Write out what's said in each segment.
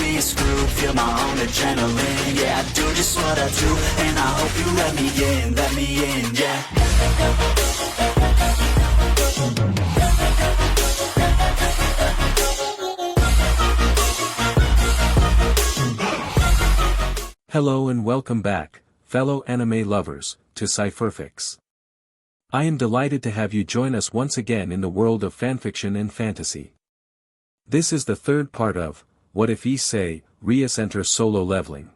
be screwed, feel my own adrenaline. Yeah, I do just what I do, and I hope you let me in, yeah. Hello and welcome back, fellow anime lovers, to Cypherfics. I am delighted to have you join us once again in the world of fanfiction and fantasy. This is the third part of, What If Issei, Rias Enter Solo Leveling.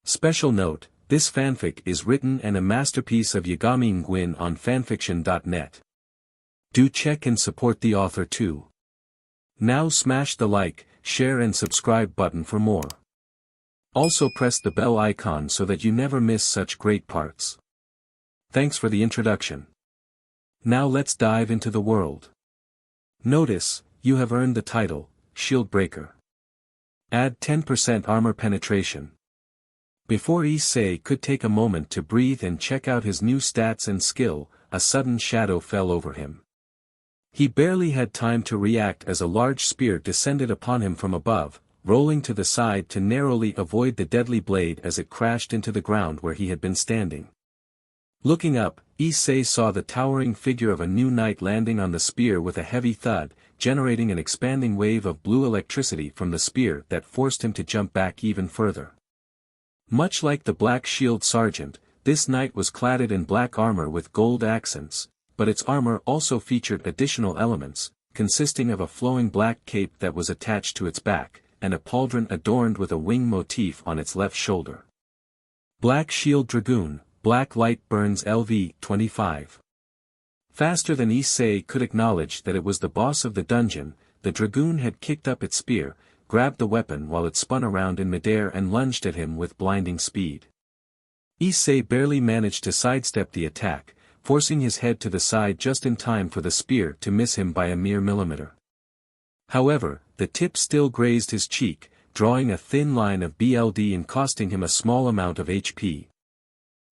Special note, this fanfic is written and a masterpiece of YagamiNguyen on FANFICTIONnet. Do check and support the author too. Now smash the like, share and subscribe button for more. Also press the bell icon so that you never miss such great parts. Thanks for the introduction. Now let's dive into the world. Notice, you have earned the title, Shield Breaker. Add 10% armor penetration. Before Issei could take a moment to breathe and check out his new stats and skill, a sudden shadow fell over him. He barely had time to react as a large spear descended upon him from above, rolling to the side to narrowly avoid the deadly blade as it crashed into the ground where he had been standing. Looking up, Issei saw the towering figure of a new knight landing on the spear with a heavy thud, generating an expanding wave of blue electricity from the spear that forced him to jump back even further. Much like the Black Shield Sergeant, this knight was cladded in black armor with gold accents, but its armor also featured additional elements, consisting of a flowing black cape that was attached to its back, and a pauldron adorned with a wing motif on its left shoulder. Black Shield Dragoon, Black Light Burns LV 25. Faster than Issei could acknowledge that it was the boss of the dungeon, the dragoon had kicked up its spear, grabbed the weapon while it spun around in midair and lunged at him with blinding speed. Issei barely managed to sidestep the attack, forcing his head to the side just in time for the spear to miss him by a mere millimeter. However, the tip still grazed his cheek, drawing a thin line of BLD and costing him a small amount of HP.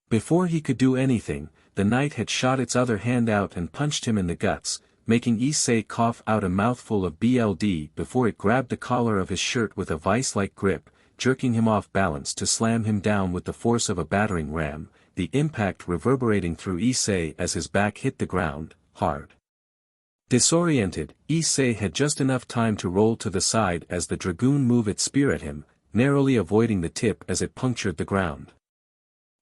Before he could do anything, the knight had shot its other hand out and punched him in the guts, making Issei cough out a mouthful of BLD before it grabbed the collar of his shirt with a vice-like grip, jerking him off balance to slam him down with the force of a battering ram, the impact reverberating through Issei as his back hit the ground, hard. Disoriented, Issei had just enough time to roll to the side as the dragoon moved its spear at him, narrowly avoiding the tip as it punctured the ground.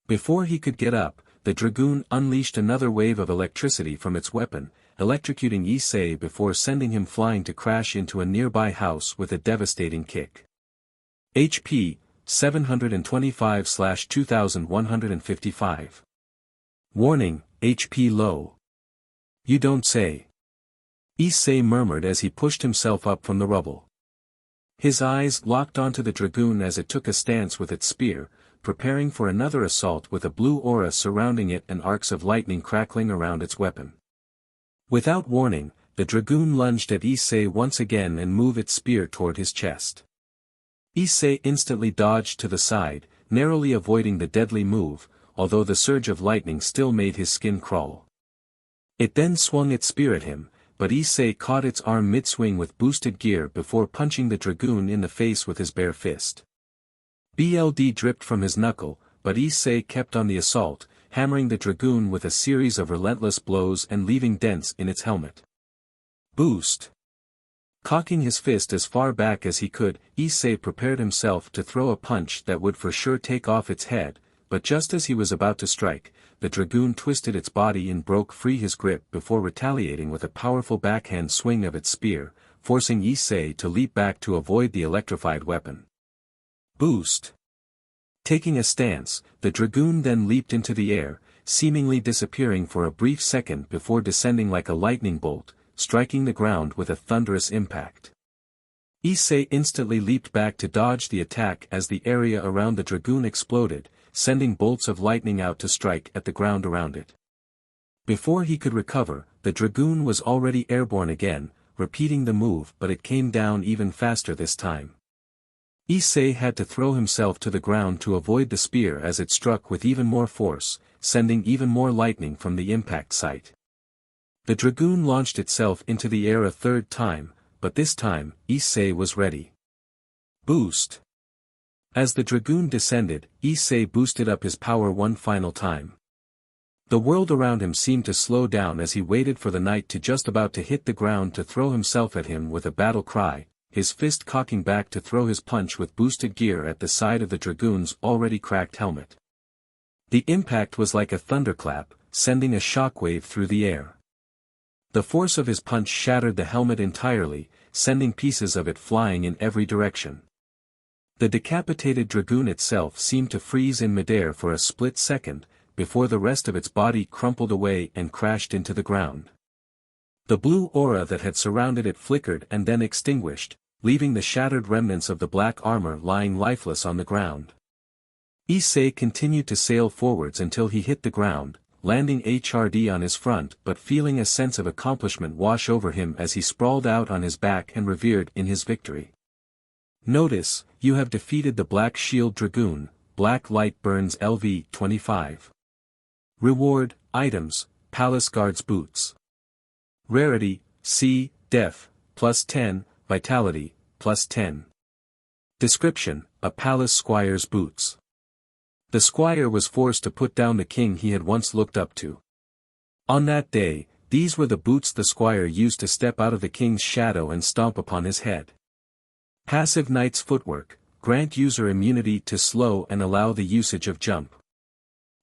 Before he could get up, the dragoon unleashed another wave of electricity from its weapon, electrocuting Issei before sending him flying to crash into a nearby house with a devastating kick. HP, 725/2155. Warning, HP low. You don't say. Issei murmured as he pushed himself up from the rubble. His eyes locked onto the dragoon as it took a stance with its spear, preparing for another assault with a blue aura surrounding it and arcs of lightning crackling around its weapon. Without warning, the dragoon lunged at Issei once again and moved its spear toward his chest. Issei instantly dodged to the side, narrowly avoiding the deadly move, although the surge of lightning still made his skin crawl. It then swung its spear at him, but Issei caught its arm mid-swing with boosted gear before punching the dragoon in the face with his bare fist. BLD dripped from his knuckle, but Issei kept on the assault, hammering the dragoon with a series of relentless blows and leaving dents in its helmet. Boost! Cocking his fist as far back as he could, Issei prepared himself to throw a punch that would for sure take off its head, but just as he was about to strike, the dragoon twisted its body and broke free his grip before retaliating with a powerful backhand swing of its spear, forcing Issei to leap back to avoid the electrified weapon. Boost! Taking a stance, the dragoon then leaped into the air, seemingly disappearing for a brief second before descending like a lightning bolt, striking the ground with a thunderous impact. Issei instantly leaped back to dodge the attack as the area around the dragoon exploded, sending bolts of lightning out to strike at the ground around it. Before he could recover, the dragoon was already airborne again, repeating the move, but it came down even faster this time. Issei had to throw himself to the ground to avoid the spear as it struck with even more force, sending even more lightning from the impact site. The dragoon launched itself into the air a third time, but this time, Issei was ready. Boost. As the dragoon descended, Issei boosted up his power one final time. The world around him seemed to slow down as he waited for the knight to just about to hit the ground to throw himself at him with a battle cry, his fist cocking back to throw his punch with boosted gear at the side of the dragoon's already cracked helmet. The impact was like a thunderclap, sending a shockwave through the air. The force of his punch shattered the helmet entirely, sending pieces of it flying in every direction. The decapitated dragoon itself seemed to freeze in midair for a split second, before the rest of its body crumpled away and crashed into the ground. The blue aura that had surrounded it flickered and then extinguished, leaving the shattered remnants of the black armor lying lifeless on the ground. Issei continued to sail forwards until he hit the ground, landing HRD on his front but feeling a sense of accomplishment wash over him as he sprawled out on his back and revered in his victory. Notice, you have defeated the Black Shield Dragoon, Black Light Burns LV 25. Reward, items, Palace Guards Boots. Rarity, C, Def, plus 10, Vitality, plus 10. Description, a Palace Squire's Boots. The squire was forced to put down the king he had once looked up to. On that day, these were the boots the squire used to step out of the king's shadow and stomp upon his head. Passive Knight's Footwork, grant user immunity to slow and allow the usage of jump.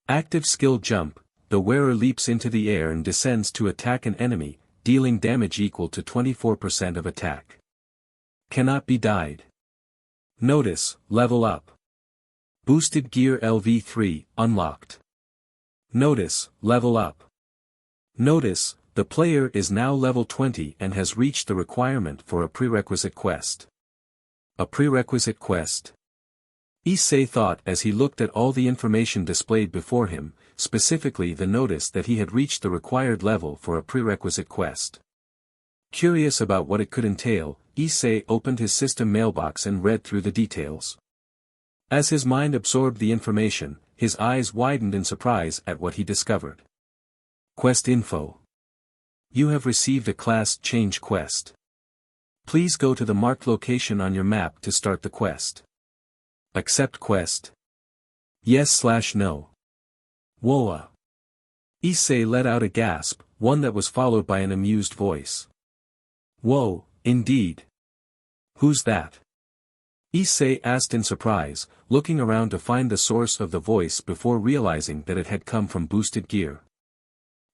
Active Skill Jump, the wearer leaps into the air and descends to attack an enemy, dealing damage equal to 24% of attack. Cannot be died. Notice, level up. Boosted Gear LV3, unlocked. Notice, level up. Notice, the player is now level 20 and has reached the requirement for a prerequisite quest. A prerequisite quest? Issei thought as he looked at all the information displayed before him, specifically the notice that he had reached the required level for a prerequisite quest. Curious about what it could entail, Issei opened his system mailbox and read through the details. As his mind absorbed the information, his eyes widened in surprise at what he discovered. Quest info. You have received a class change quest. Please go to the marked location on your map to start the quest. Accept quest. Yes/no. Woa. Issei let out a gasp, one that was followed by an amused voice. Whoa, indeed. Who's that? Issei asked in surprise, looking around to find the source of the voice before realizing that it had come from boosted gear.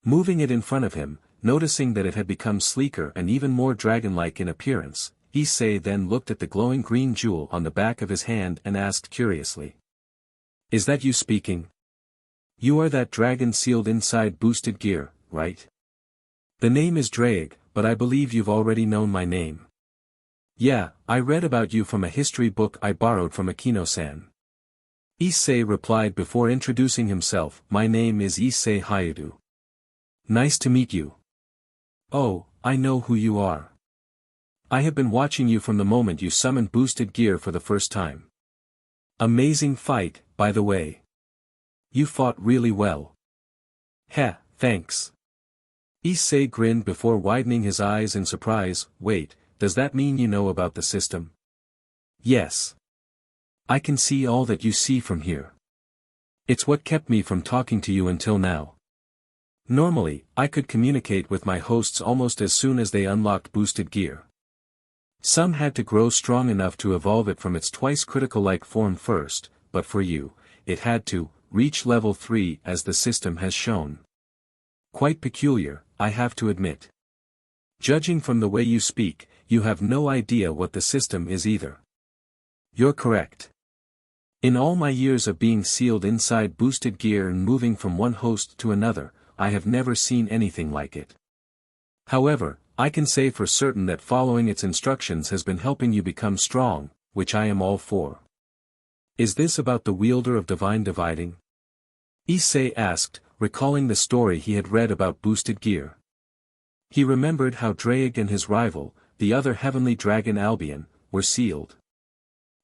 Moving it in front of him, noticing that it had become sleeker and even more dragon-like in appearance, Issei then looked at the glowing green jewel on the back of his hand and asked curiously. Is that you speaking? You are that dragon sealed inside boosted gear, right? The name is Drake, but I believe you've already known my name. Yeah, I read about you from a history book I borrowed from Akino-san. Issei replied before introducing himself. My name is Issei Hayudu. Nice to meet you. Oh, I know who you are. I have been watching you from the moment you summoned boosted gear for the first time. Amazing fight, by the way. You fought really well. Heh, thanks. Issei grinned before widening his eyes in surprise. Wait, does that mean you know about the system? Yes. I can see all that you see from here. It's what kept me from talking to you until now. Normally, I could communicate with my hosts almost as soon as they unlocked boosted gear. Some had to grow strong enough to evolve it from its twice critical-like form first, but for you, it had to reach level 3 as the system has shown. Quite peculiar, I have to admit. Judging from the way you speak, you have no idea what the system is either. You're correct. In all my years of being sealed inside boosted gear and moving from one host to another, I have never seen anything like it. However, I can say for certain that following its instructions has been helping you become strong, which I am all for. Is this about the wielder of divine dividing? Issei asked, recalling the story he had read about boosted gear. He remembered how Drake and his rival, the other heavenly dragon Albion, were sealed.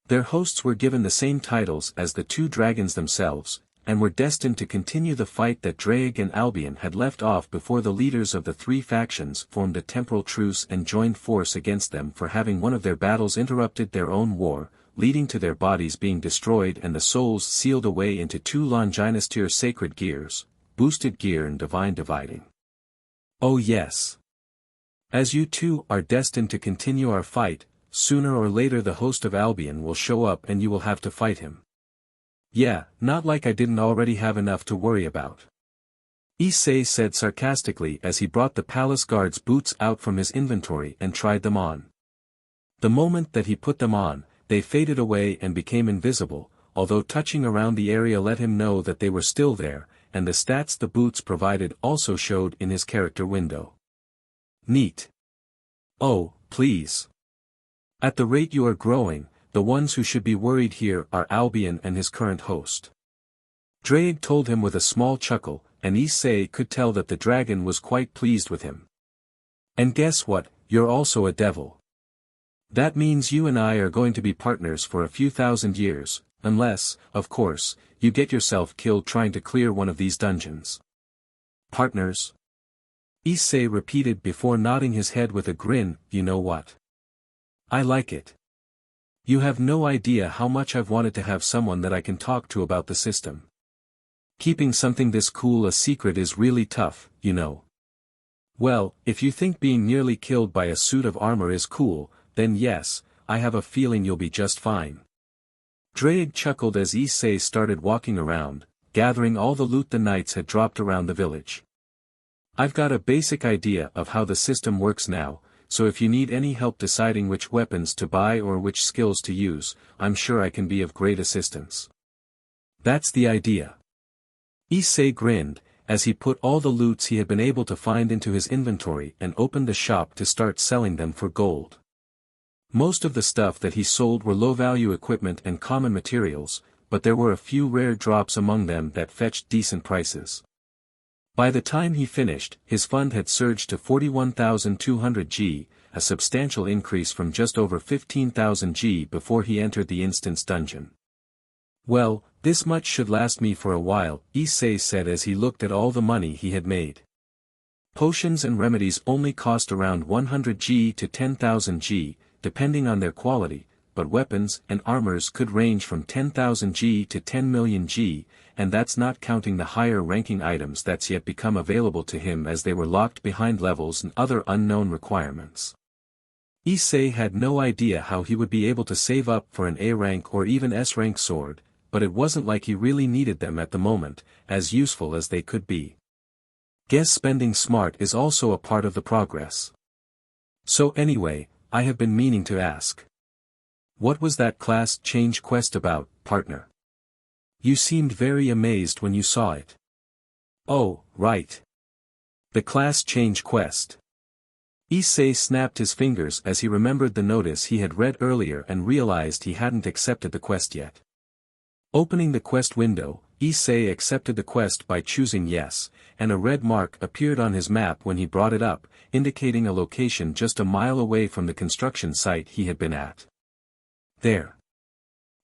Their hosts were given the same titles as the two dragons themselves, and were destined to continue the fight that Drake and Albion had left off before the leaders of the three factions formed a temporal truce and joined force against them for having one of their battles interrupted their own war, leading to their bodies being destroyed and the souls sealed away into two Longinus tier sacred gears, boosted gear and divine dividing. Oh yes. As you two are destined to continue our fight, sooner or later the host of Albion will show up and you will have to fight him. Yeah, not like I didn't already have enough to worry about. Issei said sarcastically as he brought the palace guard's boots out from his inventory and tried them on. The moment that he put them on, they faded away and became invisible, although touching around the area let him know that they were still there, and the stats the boots provided also showed in his character window. Neat. Oh, please. At the rate you are growing, the ones who should be worried here are Albion and his current host. Drake told him with a small chuckle, and Issei could tell that the dragon was quite pleased with him. And guess what, you're also a devil. That means you and I are going to be partners for a few thousand years, unless, of course, you get yourself killed trying to clear one of these dungeons. Partners? Issei repeated before nodding his head with a grin. You know what? I like it. You have no idea how much I've wanted to have someone that I can talk to about the system. Keeping something this cool a secret is really tough, you know. Well, if you think being nearly killed by a suit of armor is cool, then yes, I have a feeling you'll be just fine. Drake chuckled as Issei started walking around, gathering all the loot the knights had dropped around the village. I've got a basic idea of how the system works now, so if you need any help deciding which weapons to buy or which skills to use, I'm sure I can be of great assistance. That's the idea. Issei grinned, as he put all the loots he had been able to find into his inventory and opened the shop to start selling them for gold. Most of the stuff that he sold were low-value equipment and common materials, but there were a few rare drops among them that fetched decent prices. By the time he finished, his fund had surged to 41,200 G, a substantial increase from just over 15,000 G before he entered the instance dungeon. Well, this much should last me for a while, Issei said as he looked at all the money he had made. Potions and remedies only cost around 100 G to 10,000 G, depending on their quality, but weapons and armors could range from 10,000 G to 10 million G, and that's not counting the higher-ranking items that's yet become available to him as they were locked behind levels and other unknown requirements. Issei had no idea how he would be able to save up for an A-rank or even S-rank sword, but it wasn't like he really needed them at the moment, as useful as they could be. Guess spending smart is also a part of the progress. So anyway, I have been meaning to ask. What was that class change quest about, partner? You seemed very amazed when you saw it. Oh, right. The class change quest. Issei snapped his fingers as he remembered the notice he had read earlier and realized he hadn't accepted the quest yet. Opening the quest window, Issei accepted the quest by choosing yes, and a red mark appeared on his map when he brought it up, indicating a location just a mile away from the construction site he had been at. There.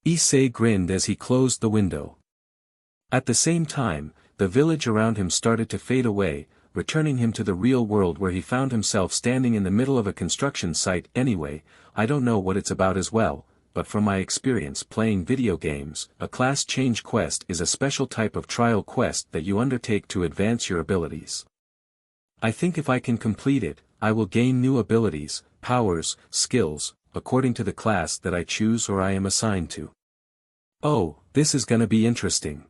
Issei grinned as he closed the window. At the same time, the village around him started to fade away, returning him to the real world where he found himself standing in the middle of a construction site. Anyway, I don't know what it's about as well, but from my experience playing video games, a class change quest is a special type of trial quest that you undertake to advance your abilities. I think if I can complete it, I will gain new abilities, powers, skills, according to the class that I choose or I am assigned to. Oh, this is gonna be interesting.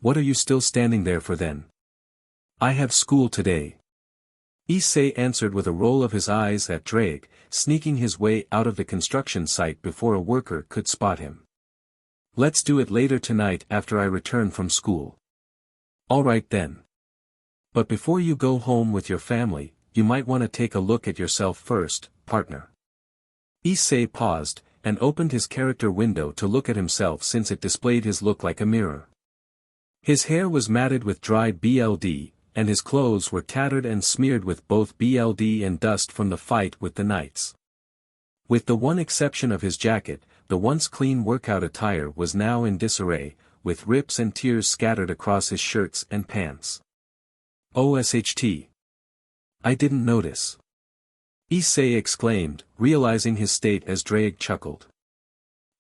What are you still standing there for then? I have school today. Issei answered with a roll of his eyes at Drake, sneaking his way out of the construction site before a worker could spot him. Let's do it later tonight after I return from school. Alright then. But before you go home with your family, you might want to take a look at yourself first, partner. Issei paused, and opened his character window to look at himself since it displayed his look like a mirror. His hair was matted with dried BLD, and his clothes were tattered and smeared with both BLD and dust from the fight with the knights. With the one exception of his jacket, the once clean workout attire was now in disarray, with rips and tears scattered across his shirts and pants. OSHT. I didn't notice. Issei exclaimed, realizing his state as Drake chuckled.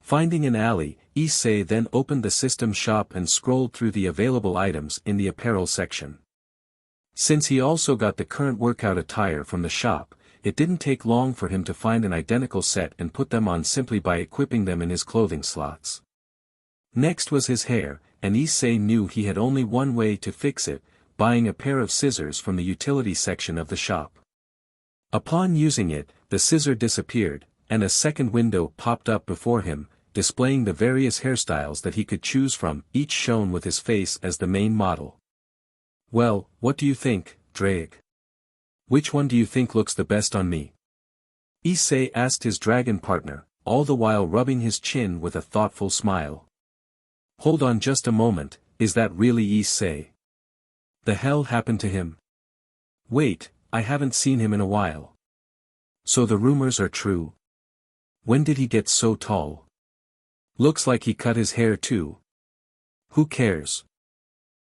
Finding an alley, Issei then opened the system shop and scrolled through the available items in the apparel section. Since he also got the current workout attire from the shop, it didn't take long for him to find an identical set and put them on simply by equipping them in his clothing slots. Next was his hair, and Issei knew he had only one way to fix it, buying a pair of scissors from the utility section of the shop. Upon using it, the scissor disappeared, and a second window popped up before him, displaying the various hairstyles that he could choose from, each shown with his face as the main model. "Well, what do you think, Drake? Which one do you think looks the best on me?" Issei asked his dragon partner, all the while rubbing his chin with a thoughtful smile. "Hold on just a moment, is that really Issei? The hell happened to him? Wait, I haven't seen him in a while. So the rumors are true? When did he get so tall? Looks like he cut his hair too. Who cares?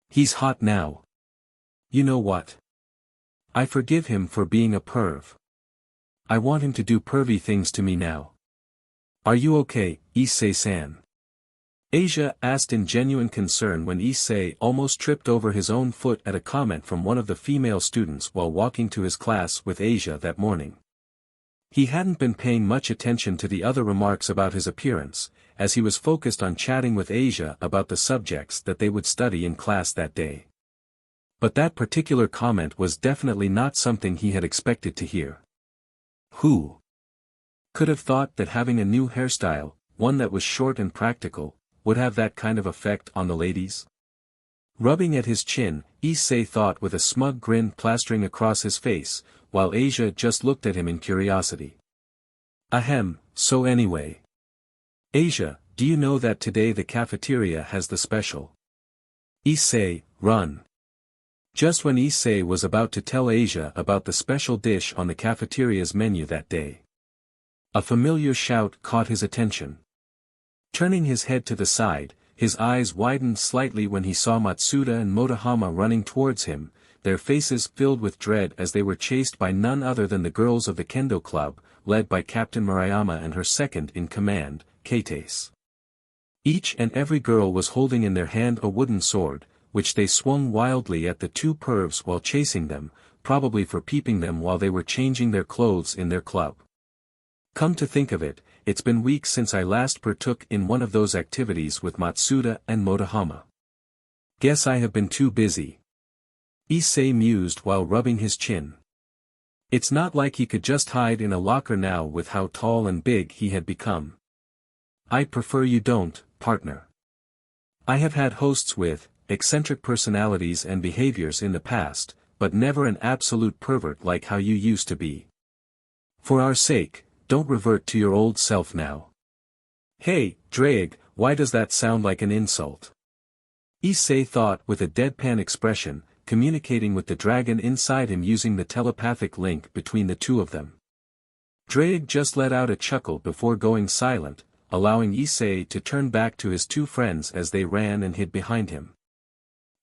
He's hot now. You know what? I forgive him for being a perv. I want him to do pervy things to me now. Are you okay, Issei-san?" Asia asked in genuine concern when Issei almost tripped over his own foot at a comment from one of the female students while walking to his class with Asia that morning. He hadn't been paying much attention to the other remarks about his appearance, as he was focused on chatting with Asia about the subjects that they would study in class that day. But that particular comment was definitely not something he had expected to hear. Who could have thought that having a new hairstyle, one that was short and practical, would have that kind of effect on the ladies? Rubbing at his chin, Issei thought with a smug grin plastering across his face, while Asia just looked at him in curiosity. Ahem, so anyway. Asia, do you know that today the cafeteria has the special? Issei, run. Just when Issei was about to tell Asia about the special dish on the cafeteria's menu that day, a familiar shout caught his attention. Turning his head to the side, his eyes widened slightly when he saw Matsuda and Motohama running towards him, their faces filled with dread as they were chased by none other than the girls of the Kendo Club, led by Captain Murayama and her second-in-command, Kates. Each and every girl was holding in their hand a wooden sword, which they swung wildly at the two pervs while chasing them, probably for peeping them while they were changing their clothes in their club. Come to think of it, it's been weeks since I last partook in one of those activities with Matsuda and Motohama. Guess I have been too busy. Issei mused while rubbing his chin. It's not like he could just hide in a locker now with how tall and big he had become. I prefer you don't, partner. I have had hosts with eccentric personalities and behaviors in the past, but never an absolute pervert like how you used to be. For our sake, don't revert to your old self now. Hey, Drake, why does that sound like an insult? Issei thought with a deadpan expression, communicating with the dragon inside him using the telepathic link between the two of them. Drake just let out a chuckle before going silent, allowing Issei to turn back to his two friends as they ran and hid behind him.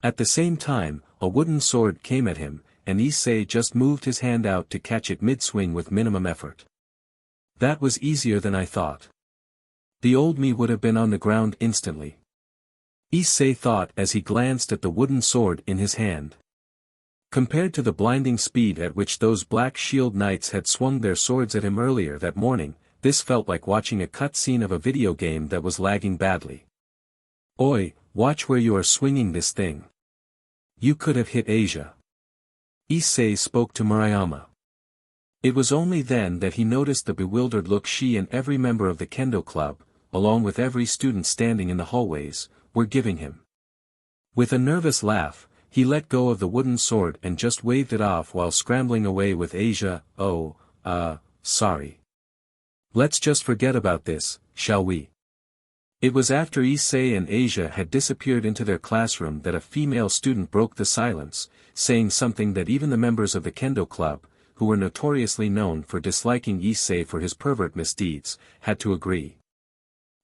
At the same time, a wooden sword came at him, and Issei just moved his hand out to catch it mid-swing with minimum effort. That was easier than I thought. The old me would have been on the ground instantly. Issei thought as he glanced at the wooden sword in his hand. Compared to the blinding speed at which those black shield knights had swung their swords at him earlier that morning, this felt like watching a cutscene of a video game that was lagging badly. Oi, watch where you are swinging this thing. You could have hit Asia. Issei spoke to Murayama. It was only then that he noticed the bewildered look she and every member of the Kendo Club, along with every student standing in the hallways, were giving him. With a nervous laugh, he let go of the wooden sword and just waved it off while scrambling away with Asia. Oh, sorry. Let's just forget about this, shall we? It was after Issei and Asia had disappeared into their classroom that a female student broke the silence, saying something that even the members of the Kendo Club, who were notoriously known for disliking Issei for his pervert misdeeds, had to agree.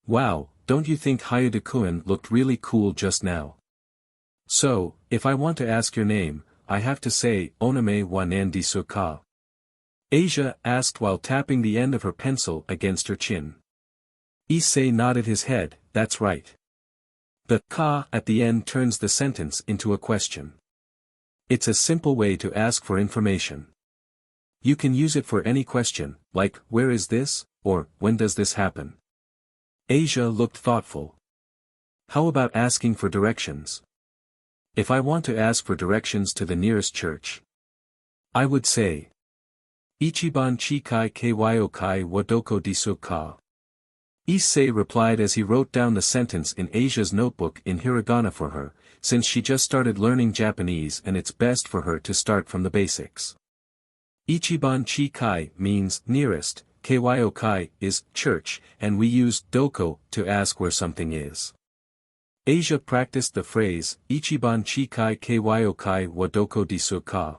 Wow, don't you think Hyade-kun looked really cool just now? So, if I want to ask your name, I have to say, Oname wa nan desu ka? Asia asked while tapping the end of her pencil against her chin. Issei nodded his head, that's right. The ka at the end turns the sentence into a question. It's a simple way to ask for information. You can use it for any question, like, where is this, or, when does this happen? Asia looked thoughtful. How about asking for directions? If I want to ask for directions to the nearest church, I would say, Ichiban chikai kyokai wa doko desu ka? Issei replied as he wrote down the sentence in Asia's notebook in hiragana for her, since she just started learning Japanese and it's best for her to start from the basics. Ichiban chikai means nearest, kyokai is church, and we use doko to ask where something is. Asia practiced the phrase, Ichiban chikai kyokai wa doko desu ka?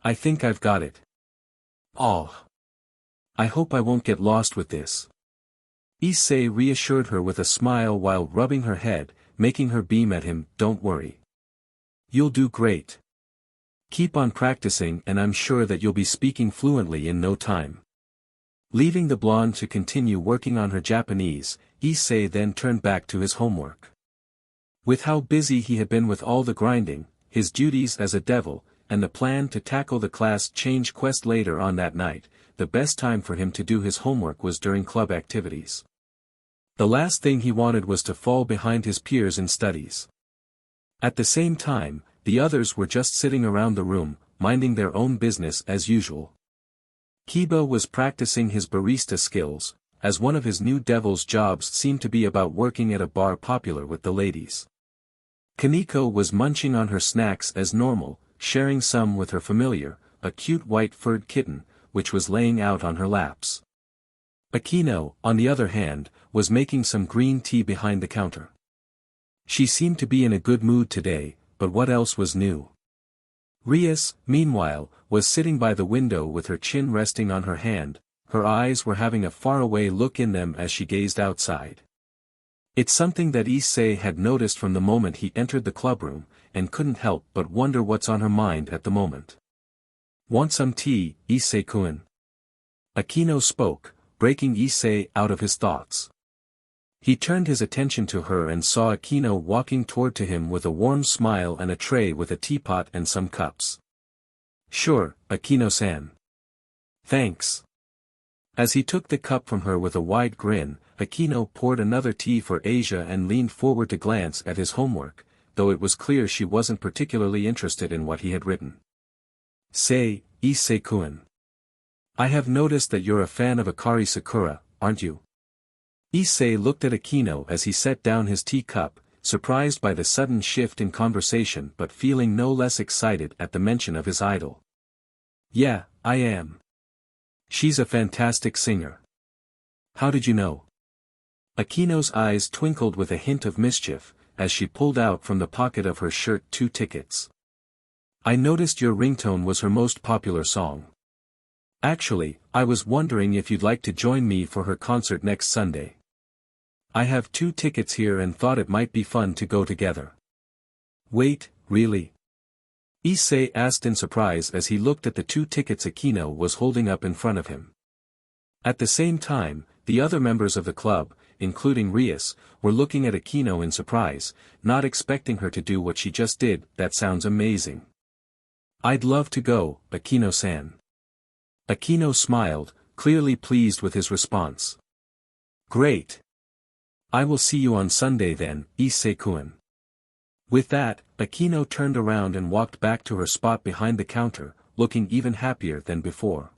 I think I've got it. Oh. I hope I won't get lost with this. Issei reassured her with a smile while rubbing her head, making her beam at him, don't worry. You'll do great. Keep on practicing and I'm sure that you'll be speaking fluently in no time. Leaving the blonde to continue working on her Japanese, Issei then turned back to his homework. With how busy he had been with all the grinding, his duties as a devil, and the plan to tackle the class change quest later on that night, the best time for him to do his homework was during club activities. The last thing he wanted was to fall behind his peers in studies. At the same time, the others were just sitting around the room, minding their own business as usual. Kiba was practicing his barista skills, as one of his new devil's jobs seemed to be about working at a bar popular with the ladies. Kaneko was munching on her snacks as normal, sharing some with her familiar, a cute white furred kitten, which was laying out on her laps. Akino, on the other hand, was making some green tea behind the counter. She seemed to be in a good mood today, but what else was new? Rias, meanwhile, was sitting by the window with her chin resting on her hand, her eyes were having a faraway look in them as she gazed outside. It's something that Issei had noticed from the moment he entered the clubroom, and couldn't help but wonder what's on her mind at the moment. Want some tea, Issei-kun? Akino spoke, breaking Issei out of his thoughts. He turned his attention to her and saw Akino walking toward to him with a warm smile and a tray with a teapot and some cups. Sure, Akino-san. Thanks. As he took the cup from her with a wide grin, Akino poured another tea for Asia and leaned forward to glance at his homework, though it was clear she wasn't particularly interested in what he had written. Say, Issei-kun. I have noticed that you're a fan of Akari Sakura, aren't you? Issei looked at Akino as he set down his teacup, surprised by the sudden shift in conversation but feeling no less excited at the mention of his idol. Yeah, I am. She's a fantastic singer. How did you know? Akino's eyes twinkled with a hint of mischief, as she pulled out from the pocket of her shirt 2 tickets. I noticed your ringtone was her most popular song. Actually, I was wondering if you'd like to join me for her concert next Sunday. I have 2 tickets here and thought it might be fun to go together. Wait, really? Issei asked in surprise as he looked at the 2 tickets Akino was holding up in front of him. At the same time, the other members of the club, including Rias, were looking at Akino in surprise, not expecting her to do what she just did. That sounds amazing. I'd love to go, Akino-san. Akino smiled, clearly pleased with his response. Great. I will see you on Sunday then, Issei-kun. With that, Akino turned around and walked back to her spot behind the counter, looking even happier than before.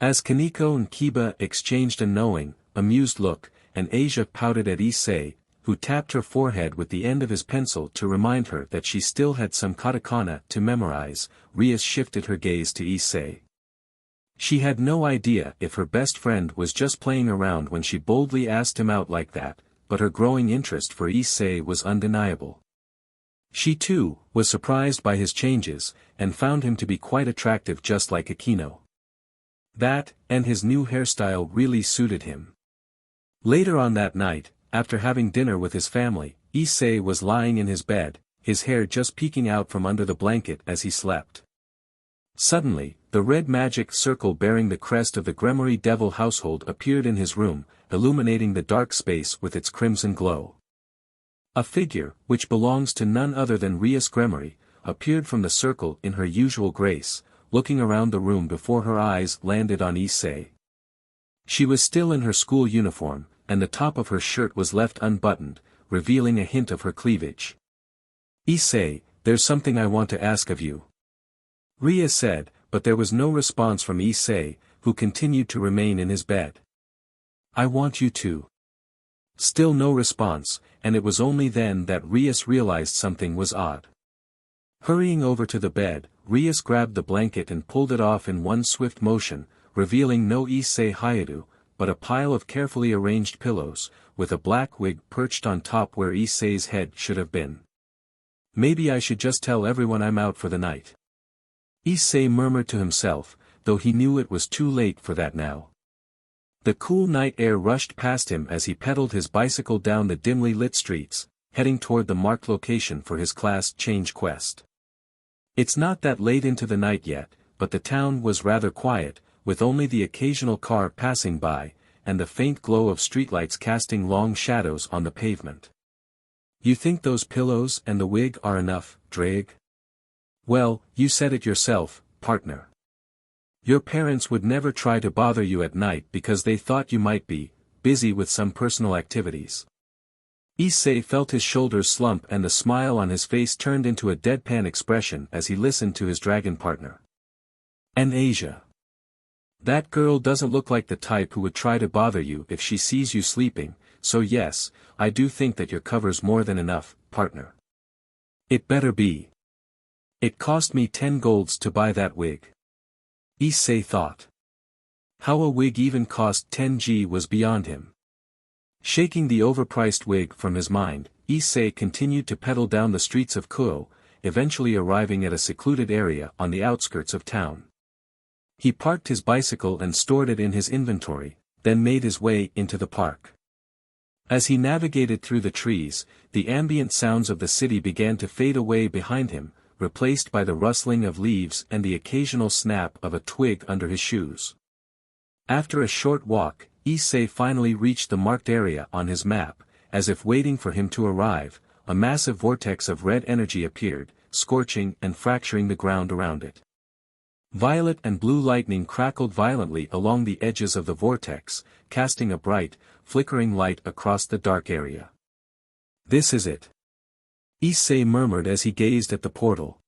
As Kaneko and Kiba exchanged a knowing, amused look, and Asia pouted at Issei, who tapped her forehead with the end of his pencil to remind her that she still had some katakana to memorize, Rias shifted her gaze to Issei. She had no idea if her best friend was just playing around when she boldly asked him out like that, but her growing interest for Issei was undeniable. She too, was surprised by his changes, and found him to be quite attractive just like Akino. That, and his new hairstyle really suited him. Later on that night, after having dinner with his family, Issei was lying in his bed, his hair just peeking out from under the blanket as he slept. Suddenly, the red magic circle bearing the crest of the Gremory Devil household appeared in his room, illuminating the dark space with its crimson glow. A figure, which belongs to none other than Rias Gremory, appeared from the circle in her usual grace, looking around the room before her eyes landed on Issei. She was still in her school uniform, and the top of her shirt was left unbuttoned, revealing a hint of her cleavage. "Issei, there's something I want to ask of you," Rias said, but there was no response from Issei, who continued to remain in his bed. "I want you to." Still no response, and it was only then that Rias realized something was odd. Hurrying over to the bed, Rias grabbed the blanket and pulled it off in one swift motion, revealing no Issei Hayaru, but a pile of carefully arranged pillows, with a black wig perched on top where Issei's head should have been. "Maybe I should just tell everyone I'm out for the night," Issei murmured to himself, though he knew it was too late for that now. The cool night air rushed past him as he pedaled his bicycle down the dimly lit streets, heading toward the marked location for his class change quest. It's not that late into the night yet, but the town was rather quiet, with only the occasional car passing by, and the faint glow of streetlights casting long shadows on the pavement. "You think those pillows and the wig are enough, Drake?" "Well, you said it yourself, partner. Your parents would never try to bother you at night because they thought you might be busy with some personal activities." Issei felt his shoulders slump and the smile on his face turned into a deadpan expression as he listened to his dragon partner. "And Asia. That girl doesn't look like the type who would try to bother you if she sees you sleeping, so yes, I do think that your cover's more than enough, partner." "It better be. It cost me 10 golds to buy that wig," Issei thought. How a wig even cost 10 G was beyond him. Shaking the overpriced wig from his mind, Issei continued to pedal down the streets of Kuo, eventually arriving at a secluded area on the outskirts of town. He parked his bicycle and stored it in his inventory, then made his way into the park. As he navigated through the trees, the ambient sounds of the city began to fade away behind him, replaced by the rustling of leaves and the occasional snap of a twig under his shoes. After a short walk, Issei finally reached the marked area on his map, as if waiting for him to arrive. A massive vortex of red energy appeared, scorching and fracturing the ground around it. Violet and blue lightning crackled violently along the edges of the vortex, casting a bright, flickering light across the dark area. "This is it," Issei murmured as he gazed at the portal.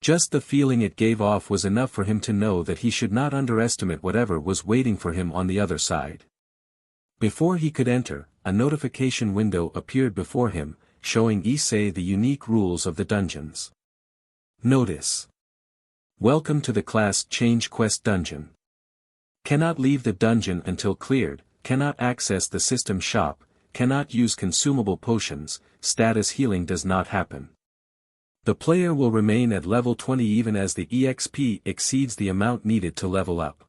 Just the feeling it gave off was enough for him to know that he should not underestimate whatever was waiting for him on the other side. Before he could enter, a notification window appeared before him, showing Issei the unique rules of the dungeons. Notice: Welcome to the class change quest dungeon. Cannot leave the dungeon until cleared, cannot access the system shop, cannot use consumable potions, status healing does not happen. The player will remain at level 20 even as the EXP exceeds the amount needed to level up.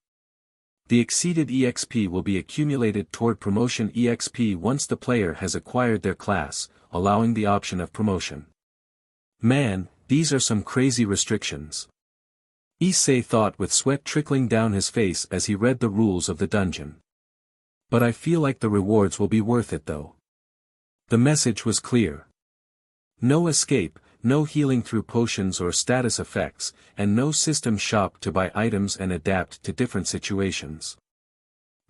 The exceeded EXP will be accumulated toward promotion EXP once the player has acquired their class, allowing the option of promotion. Man, these are some crazy restrictions. Issei thought with sweat trickling down his face as he read the rules of the dungeon. But I feel like the rewards will be worth it though. The message was clear. No escape, no healing through potions or status effects, and no system shop to buy items and adapt to different situations.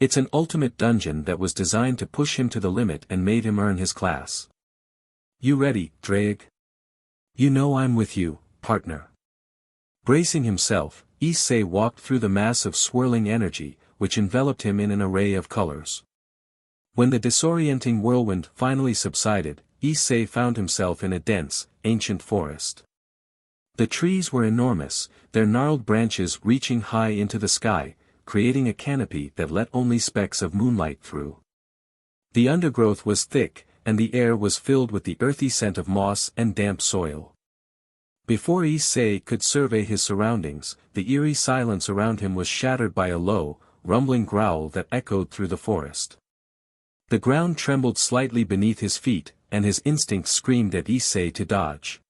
It's an ultimate dungeon that was designed to push him to the limit and made him earn his class. You ready, Drake? You know I'm with you, partner. Bracing himself, Issei walked through the mass of swirling energy, which enveloped him in an array of colors. When the disorienting whirlwind finally subsided, Issei found himself in a dense, ancient forest. The trees were enormous, their gnarled branches reaching high into the sky, creating a canopy that let only specks of moonlight through. The undergrowth was thick, and the air was filled with the earthy scent of moss and damp soil. Before Issei could survey his surroundings, the eerie silence around him was shattered by a low, rumbling growl that echoed through the forest. The ground trembled slightly beneath his feet, and his instincts screamed at Issei to dodge.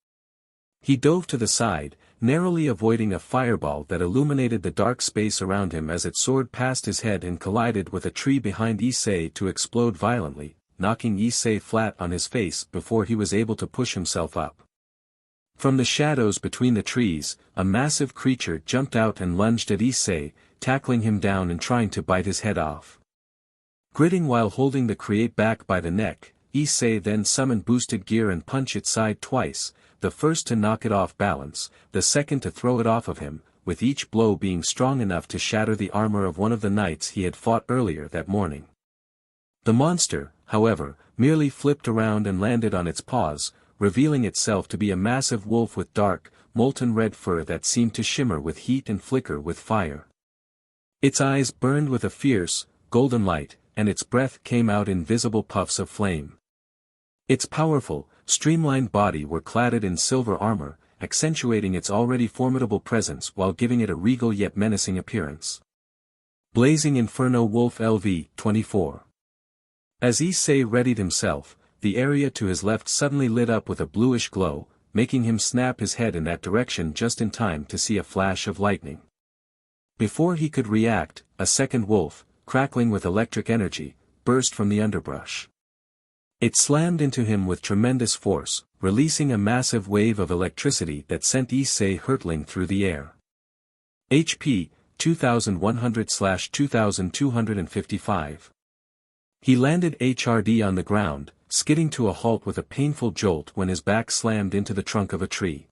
He dove to the side, narrowly avoiding a fireball that illuminated the dark space around him as it soared past his head and collided with a tree behind Issei to explode violently, knocking Issei flat on his face before he was able to push himself up. From the shadows between the trees, a massive creature jumped out and lunged at Issei, tackling him down and trying to bite his head off. Gritting while holding the create back by the neck, Issei then summoned boosted gear and punched its side twice, the first to knock it off balance, the second to throw it off of him, with each blow being strong enough to shatter the armor of one of the knights he had fought earlier that morning. The monster, however, merely flipped around and landed on its paws, revealing itself to be a massive wolf with dark, molten red fur that seemed to shimmer with heat and flicker with fire. Its eyes burned with a fierce, golden light, and its breath came out in visible puffs of flame. Its powerful, streamlined body were cladded in silver armor, accentuating its already formidable presence while giving it a regal yet menacing appearance. Blazing Inferno Wolf LV 24. As Issei readied himself, the area to his left suddenly lit up with a bluish glow, making him snap his head in that direction just in time to see a flash of lightning. Before he could react, a second wolf, crackling with electric energy, burst from the underbrush. It slammed into him with tremendous force, releasing a massive wave of electricity that sent Issei hurtling through the air. HP, 2100/2255. He landed HRD on the ground, skidding to a halt with a painful jolt when his back slammed into the trunk of a tree.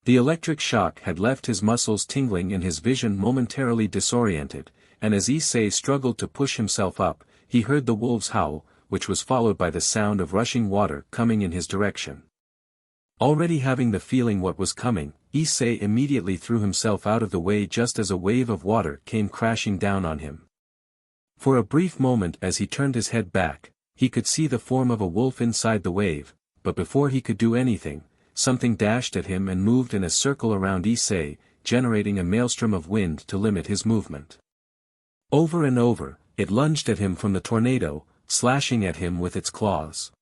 The electric shock had left his muscles tingling and his vision momentarily disoriented, and as Issei struggled to push himself up, he heard the wolves howl, which was followed by the sound of rushing water coming in his direction. Already having the feeling what was coming, Issei immediately threw himself out of the way just as a wave of water came crashing down on him. For a brief moment as he turned his head back, he could see the form of a wolf inside the wave, but before he could do anything, something dashed at him and moved in a circle around Issei, generating a maelstrom of wind to limit his movement. Over and over, it lunged at him from the tornado, slashing at him with its claws.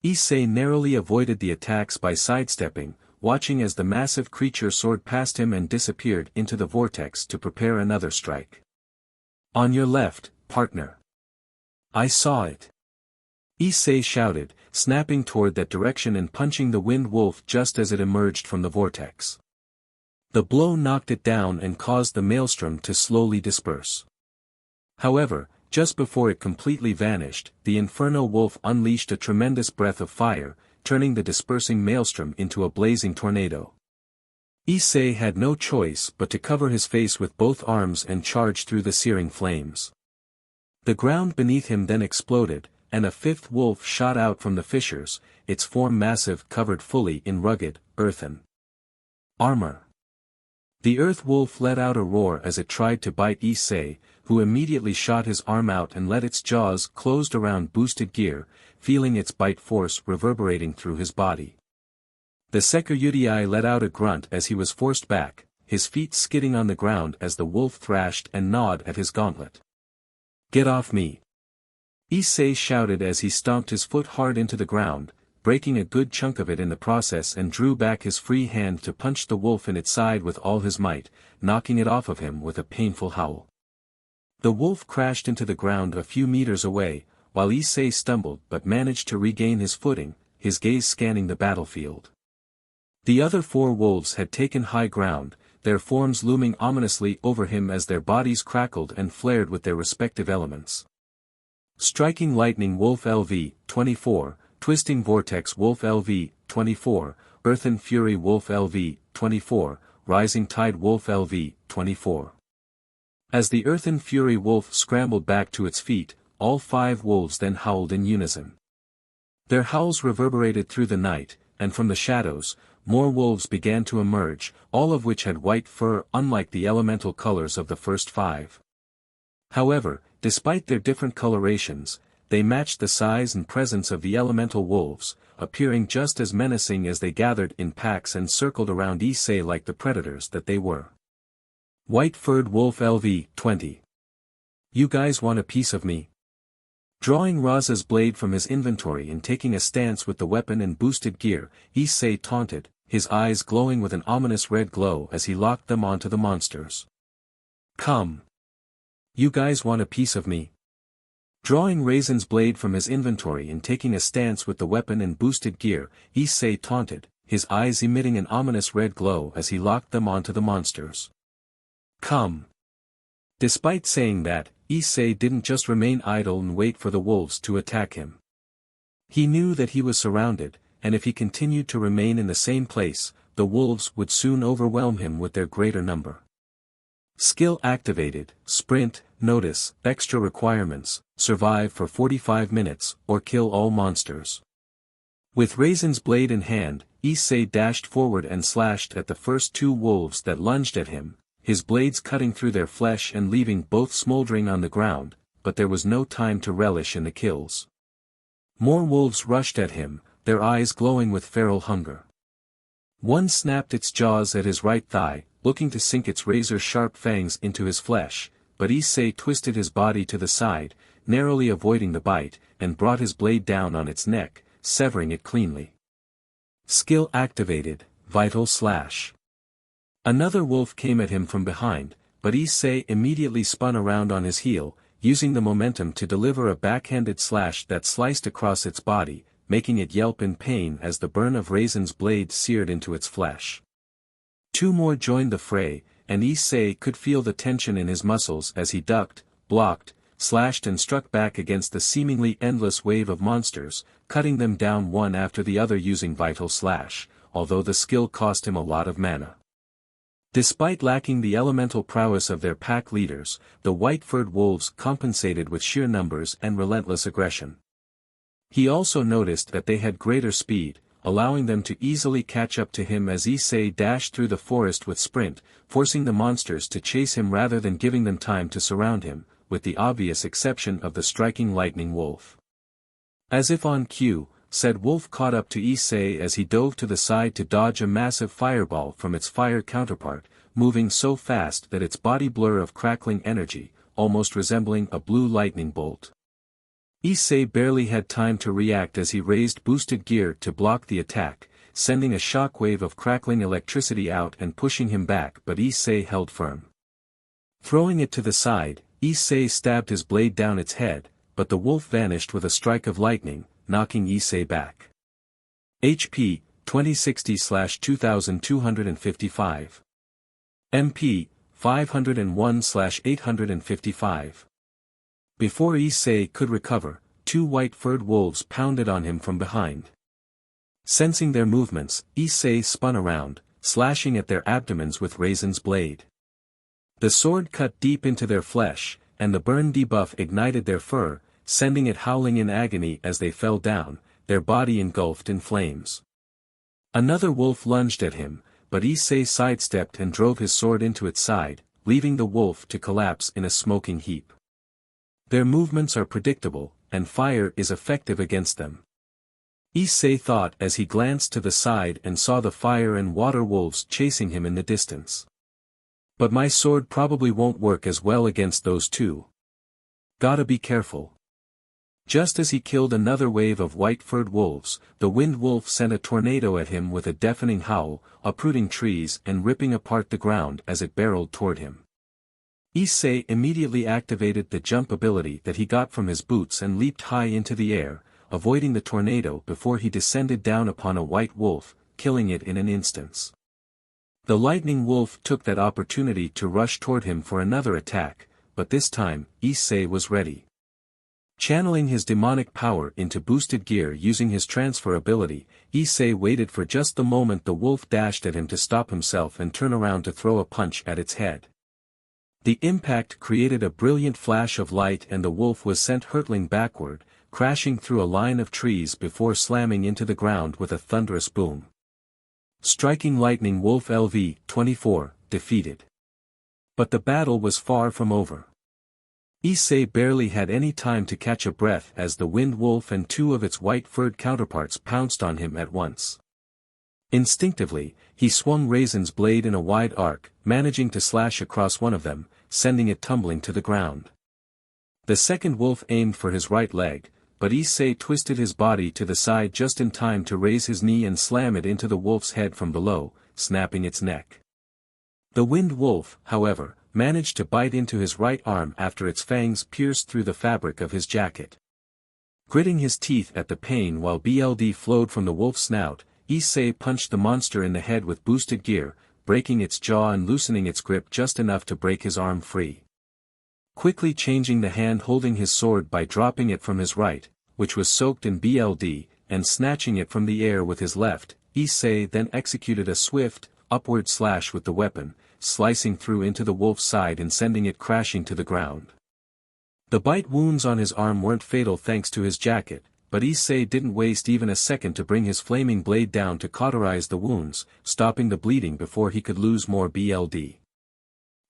Issei narrowly avoided the attacks by sidestepping, watching as the massive creature soared past him and disappeared into the vortex to prepare another strike. "On your left, partner." "I saw it." Issei shouted, snapping toward that direction and punching the wind wolf just as it emerged from the vortex. The blow knocked it down and caused the maelstrom to slowly disperse. However, just before it completely vanished, the Inferno Wolf unleashed a tremendous breath of fire, turning the dispersing maelstrom into a blazing tornado. Issei had no choice but to cover his face with both arms and charge through the searing flames. The ground beneath him then exploded, and a fifth wolf shot out from the fissures, its form massive, covered fully in rugged, earthen armor. The Earth Wolf let out a roar as it tried to bite Issei, who immediately shot his arm out and let its jaws closed around boosted gear, feeling its bite force reverberating through his body. The Sekirudii let out a grunt as he was forced back, his feet skidding on the ground as the wolf thrashed and gnawed at his gauntlet. "Get off me!" Issei shouted as he stomped his foot hard into the ground, breaking a good chunk of it in the process, and drew back his free hand to punch the wolf in its side with all his might, knocking it off of him with a painful howl. The wolf crashed into the ground a few meters away, while Issei stumbled but managed to regain his footing, his gaze scanning the battlefield. The other four wolves had taken high ground, their forms looming ominously over him as their bodies crackled and flared with their respective elements. Striking Lightning Wolf LV 24, Twisting Vortex Wolf LV 24, Earthen Fury Wolf LV 24, Rising Tide Wolf LV 24. As the Earthen Fury Wolf scrambled back to its feet, all five wolves then howled in unison. Their howls reverberated through the night, and from the shadows, more wolves began to emerge, all of which had white fur unlike the elemental colors of the first five. However, despite their different colorations, they matched the size and presence of the elemental wolves, appearing just as menacing as they gathered in packs and circled around Issei like the predators that they were. White-furred Wolf LV 20. "You guys want a piece of me?" Drawing Raza's blade from his inventory and taking a stance with the weapon and boosted gear, Issei taunted, his eyes glowing with an ominous red glow as he locked them onto the monsters. "Come. You guys want a piece of me?" Drawing Raisin's blade from his inventory and taking a stance with the weapon and boosted gear, Issei taunted, his eyes emitting an ominous red glow as he locked them onto the monsters. "Come." Despite saying that, Issei didn't just remain idle and wait for the wolves to attack him. He knew that he was surrounded, and if he continued to remain in the same place, the wolves would soon overwhelm him with their greater number. Skill activated, Sprint, Notice, Extra requirements, survive for 45 minutes, or kill all monsters. With Raisin's blade in hand, Issei dashed forward and slashed at the first two wolves that lunged at him, his blades cutting through their flesh and leaving both smoldering on the ground, but there was no time to relish in the kills. More wolves rushed at him, their eyes glowing with feral hunger. One snapped its jaws at his right thigh, looking to sink its razor-sharp fangs into his flesh, but Issei twisted his body to the side, narrowly avoiding the bite, and brought his blade down on its neck, severing it cleanly. Skill activated, Vital Slash. Another wolf came at him from behind, but Issei immediately spun around on his heel, using the momentum to deliver a backhanded slash that sliced across its body, making it yelp in pain as the burn of Raisin's blade seared into its flesh. Two more joined the fray, and Issei could feel the tension in his muscles as he ducked, blocked, slashed and struck back against the seemingly endless wave of monsters, cutting them down one after the other using Vital Slash, although the skill cost him a lot of mana. Despite lacking the elemental prowess of their pack leaders, the white-furred wolves compensated with sheer numbers and relentless aggression. He also noticed that they had greater speed, allowing them to easily catch up to him as Issei dashed through the forest with sprint, forcing the monsters to chase him rather than giving them time to surround him, with the obvious exception of the striking lightning wolf. As if on cue, said wolf caught up to Issei as he dove to the side to dodge a massive fireball from its fire counterpart, moving so fast that its body blur of crackling energy, almost resembling a blue lightning bolt. Issei barely had time to react as he raised boosted gear to block the attack, sending a shockwave of crackling electricity out and pushing him back, but Issei held firm. Throwing it to the side, Issei stabbed his blade down its head, but the wolf vanished with a strike of lightning, knocking Issei back. HP, 2060/2255. MP, 501/855. Before Issei could recover, two white-furred wolves pounded on him from behind. Sensing their movements, Issei spun around, slashing at their abdomens with Raisin's blade. The sword cut deep into their flesh, and the burn debuff ignited their fur, sending it howling in agony as they fell down, their body engulfed in flames. Another wolf lunged at him, but Issei sidestepped and drove his sword into its side, leaving the wolf to collapse in a smoking heap. Their movements are predictable, and fire is effective against them. Issei thought as he glanced to the side and saw the fire and water wolves chasing him in the distance. But my sword probably won't work as well against those two. Gotta be careful. Just as he killed another wave of white-furred wolves, the wind wolf sent a tornado at him with a deafening howl, uprooting trees and ripping apart the ground as it barreled toward him. Issei immediately activated the jump ability that he got from his boots and leaped high into the air, avoiding the tornado before he descended down upon a white wolf, killing it in an instant. The lightning wolf took that opportunity to rush toward him for another attack, but this time, Issei was ready. Channeling his demonic power into boosted gear using his transfer ability, Issei waited for just the moment the wolf dashed at him to stop himself and turn around to throw a punch at its head. The impact created a brilliant flash of light and the wolf was sent hurtling backward, crashing through a line of trees before slamming into the ground with a thunderous boom. Striking Lightning Wolf LV-24, defeated. But the battle was far from over. Issei barely had any time to catch a breath as the wind wolf and two of its white-furred counterparts pounced on him at once. Instinctively, he swung Raisin's blade in a wide arc, managing to slash across one of them, sending it tumbling to the ground. The second wolf aimed for his right leg, but Issei twisted his body to the side just in time to raise his knee and slam it into the wolf's head from below, snapping its neck. The winged wolf, however, managed to bite into his right arm after its fangs pierced through the fabric of his jacket. Gritting his teeth at the pain while blood flowed from the wolf's snout, Issei punched the monster in the head with boosted gear, breaking its jaw and loosening its grip just enough to break his arm free. Quickly changing the hand holding his sword by dropping it from his right, which was soaked in blood, and snatching it from the air with his left, Issei then executed a swift, upward slash with the weapon, slicing through into the wolf's side and sending it crashing to the ground. The bite wounds on his arm weren't fatal thanks to his jacket, but Issei didn't waste even a second to bring his flaming blade down to cauterize the wounds, stopping the bleeding before he could lose more blood.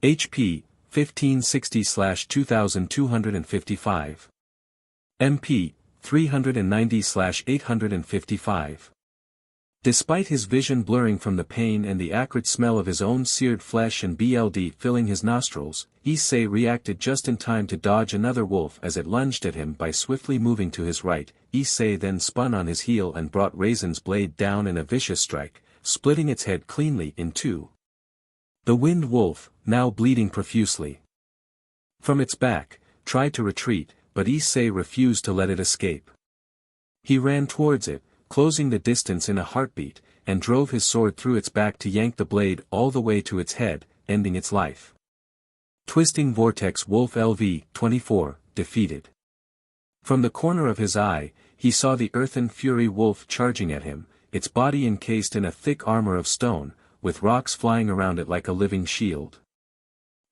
HP 1560/2255. MP 390/855. Despite his vision blurring from the pain and the acrid smell of his own seared flesh and blood filling his nostrils, Issei reacted just in time to dodge another wolf as it lunged at him by swiftly moving to his right. Issei then spun on his heel and brought Raisin's blade down in a vicious strike, splitting its head cleanly in two. The winged wolf, now bleeding profusely from its back, tried to retreat, but Issei refused to let it escape. He ran towards it, closing the distance in a heartbeat, and drove his sword through its back to yank the blade all the way to its head, ending its life. Twisting Vortex Wolf LV-24, defeated. From the corner of his eye, he saw the Earthen Fury Wolf charging at him, its body encased in a thick armor of stone, with rocks flying around it like a living shield.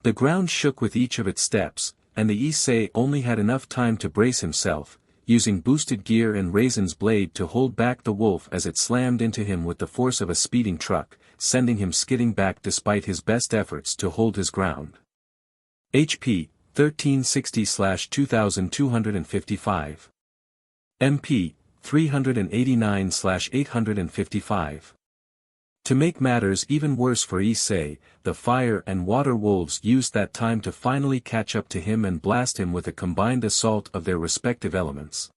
The ground shook with each of its steps, and the Issei only had enough time to brace himself, using boosted gear and Raisin's blade to hold back the wolf as it slammed into him with the force of a speeding truck, sending him skidding back despite his best efforts to hold his ground. HP 1360/2255. MP 389/855. To make matters even worse for Issei, the fire and water wolves used that time to finally catch up to him and blast him with a combined assault of their respective elements.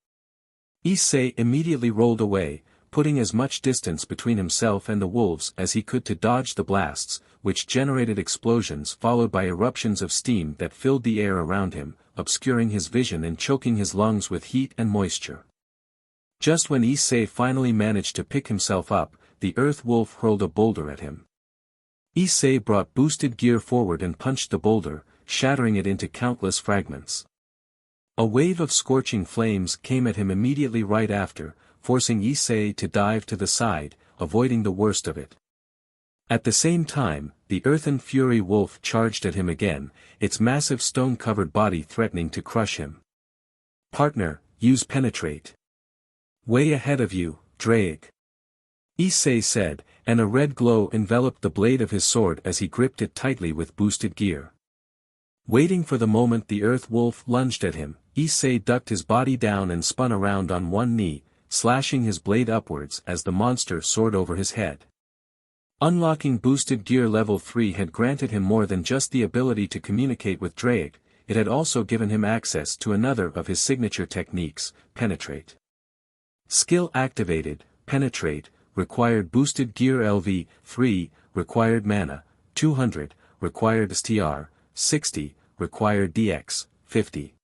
Issei immediately rolled away, putting as much distance between himself and the wolves as he could to dodge the blasts, which generated explosions followed by eruptions of steam that filled the air around him, obscuring his vision and choking his lungs with heat and moisture. Just when Issei finally managed to pick himself up, the Earth Wolf hurled a boulder at him. Issei brought boosted gear forward and punched the boulder, shattering it into countless fragments. A wave of scorching flames came at him immediately right after, forcing Issei to dive to the side, avoiding the worst of it. At the same time, the Earthen Fury Wolf charged at him again, its massive stone-covered body threatening to crush him. "Partner, use Penetrate. Way ahead of you, Drake," Issei said, and a red glow enveloped the blade of his sword as he gripped it tightly with boosted gear. Waiting for the moment the Earth Wolf lunged at him, Issei ducked his body down and spun around on one knee, slashing his blade upwards as the monster soared over his head. Unlocking boosted gear level 3 had granted him more than just the ability to communicate with Drake, it had also given him access to another of his signature techniques, Penetrate. Skill activated, Penetrate, required boosted gear LV-3, required mana, 200, required STR, 60, required DX, 50.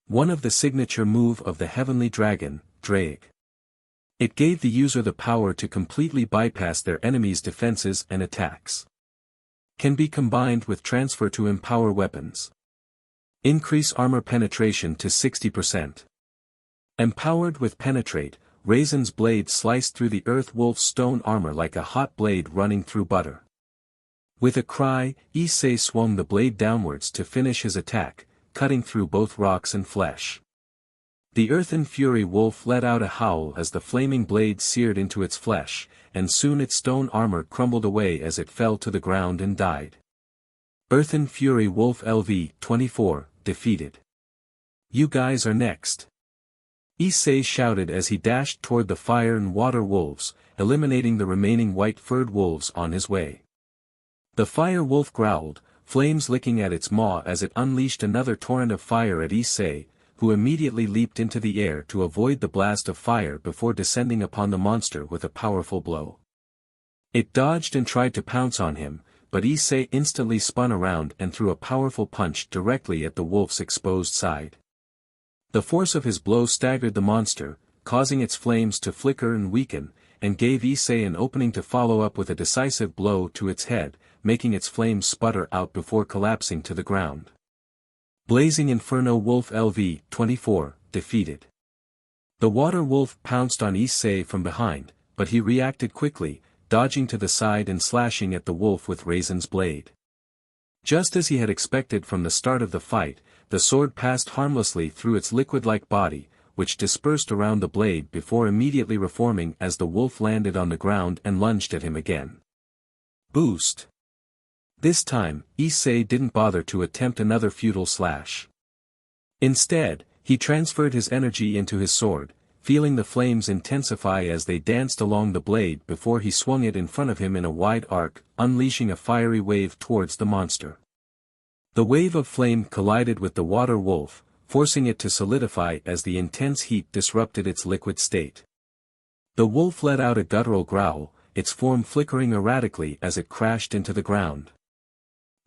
One of the signature move of the Heavenly Dragon, Drake. It gave the user the power to completely bypass their enemy's defenses and attacks. Can be combined with transfer to empower weapons. Increase armor penetration to 60%. Empowered with Penetrate, Raisin's blade sliced through the Earth Wolf's stone armor like a hot blade running through butter. With a cry, Issei swung the blade downwards to finish his attack, cutting through both rocks and flesh. The Earthen Fury Wolf let out a howl as the flaming blade seared into its flesh, and soon its stone armor crumbled away as it fell to the ground and died. Earthen Fury Wolf LV-24, defeated. "You guys are next," Issei shouted as he dashed toward the fire and water wolves, eliminating the remaining white-furred wolves on his way. The fire wolf growled, flames licking at its maw as it unleashed another torrent of fire at Issei, who immediately leaped into the air to avoid the blast of fire before descending upon the monster with a powerful blow. It dodged and tried to pounce on him, but Issei instantly spun around and threw a powerful punch directly at the wolf's exposed side. The force of his blow staggered the monster, causing its flames to flicker and weaken, and gave Issei an opening to follow up with a decisive blow to its head, making its flames sputter out before collapsing to the ground. Blazing Inferno Wolf LV 24, defeated. The water wolf pounced on Issei from behind, but he reacted quickly, dodging to the side and slashing at the wolf with Raisin's blade. Just as he had expected from the start of the fight, the sword passed harmlessly through its liquid-like body, which dispersed around the blade before immediately reforming as the wolf landed on the ground and lunged at him again. Boost! This time, Issei didn't bother to attempt another futile slash. Instead, he transferred his energy into his sword, feeling the flames intensify as they danced along the blade before he swung it in front of him in a wide arc, unleashing a fiery wave towards the monster. The wave of flame collided with the water wolf, forcing it to solidify as the intense heat disrupted its liquid state. The wolf let out a guttural growl, its form flickering erratically as it crashed into the ground.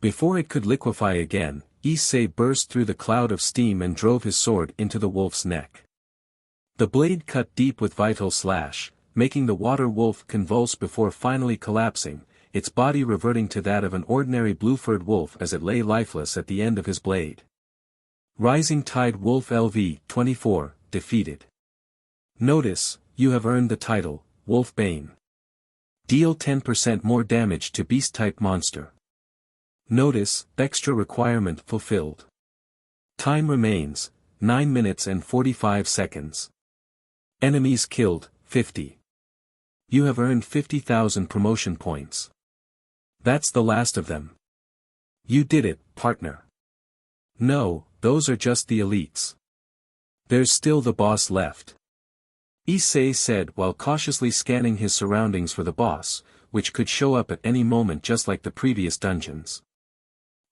Before it could liquefy again, Issei burst through the cloud of steam and drove his sword into the wolf's neck. The blade cut deep with vital slash, making the water wolf convulse before finally collapsing, its body reverting to that of an ordinary blue-furred wolf as it lay lifeless at the end of his blade. Rising Tide Wolf LV 24, defeated. Notice, you have earned the title, Wolf Bane. Deal 10% more damage to beast-type monster. Notice, extra requirement fulfilled. Time remains, 9 minutes and 45 seconds. Enemies killed, 50. You have earned 50,000 promotion points. That's the last of them. You did it, partner. No, those are just the elites. There's still the boss left. Issei said while cautiously scanning his surroundings for the boss, which could show up at any moment just like the previous dungeons.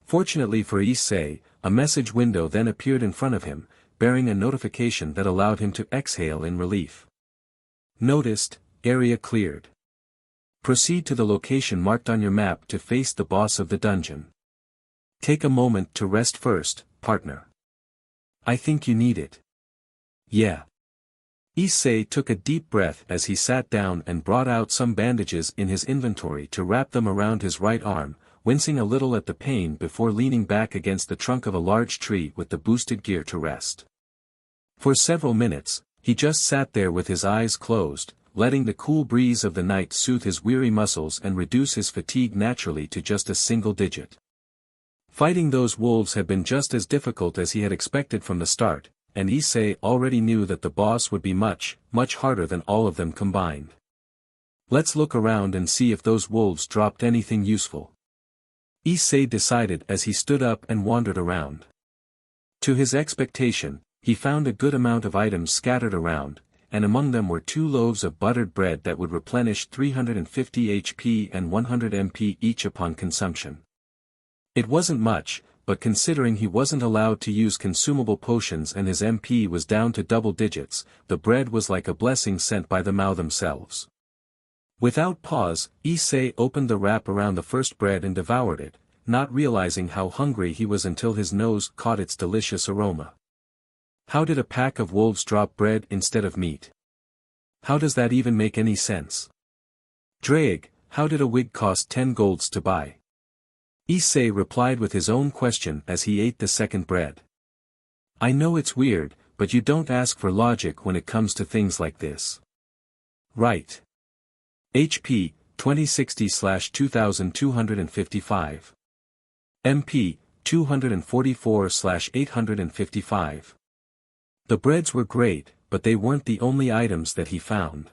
Fortunately for Issei, a message window then appeared in front of him, bearing a notification that allowed him to exhale in relief. Noticed, area cleared. Proceed to the location marked on your map to face the boss of the dungeon. Take a moment to rest first, partner. I think you need it. Yeah. Issei took a deep breath as he sat down and brought out some bandages in his inventory to wrap them around his right arm, wincing a little at the pain before leaning back against the trunk of a large tree with the boosted gear to rest. For several minutes, he just sat there with his eyes closed, letting the cool breeze of the night soothe his weary muscles and reduce his fatigue naturally to just a single digit. Fighting those wolves had been just as difficult as he had expected from the start, and Issei already knew that the boss would be much, much harder than all of them combined. Let's look around and see if those wolves dropped anything useful. Issei decided as he stood up and wandered around. To his expectation, he found a good amount of items scattered around, and among them were 2 loaves of buttered bread that would replenish 350 HP and 100 MP each upon consumption. It wasn't much, but considering he wasn't allowed to use consumable potions and his MP was down to double digits, the bread was like a blessing sent by the Mao themselves. Without pause, Issei opened the wrap around the first bread and devoured it, not realizing how hungry he was until his nose caught its delicious aroma. How did a pack of wolves drop bread instead of meat? How does that even make any sense? Drag, how did a wig cost 10 golds to buy? Issei replied with his own question as he ate the second bread. I know it's weird, but you don't ask for logic when it comes to things like this. Right. HP, 2060/2255. MP, 244/855. The breads were great, but they weren't the only items that he found.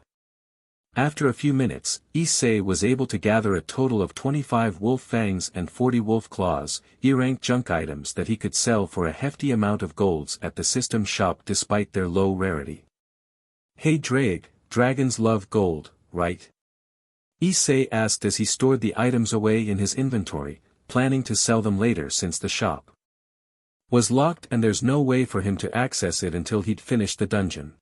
After a few minutes, Issei was able to gather a total of 25 wolf fangs and 40 wolf claws, E-rank junk items that he could sell for a hefty amount of golds at the system shop despite their low rarity. Hey Drag, dragons love gold, right? Issei asked as he stored the items away in his inventory, planning to sell them later since the shop Was locked and there's no way for him to access it until he'd finished the dungeon.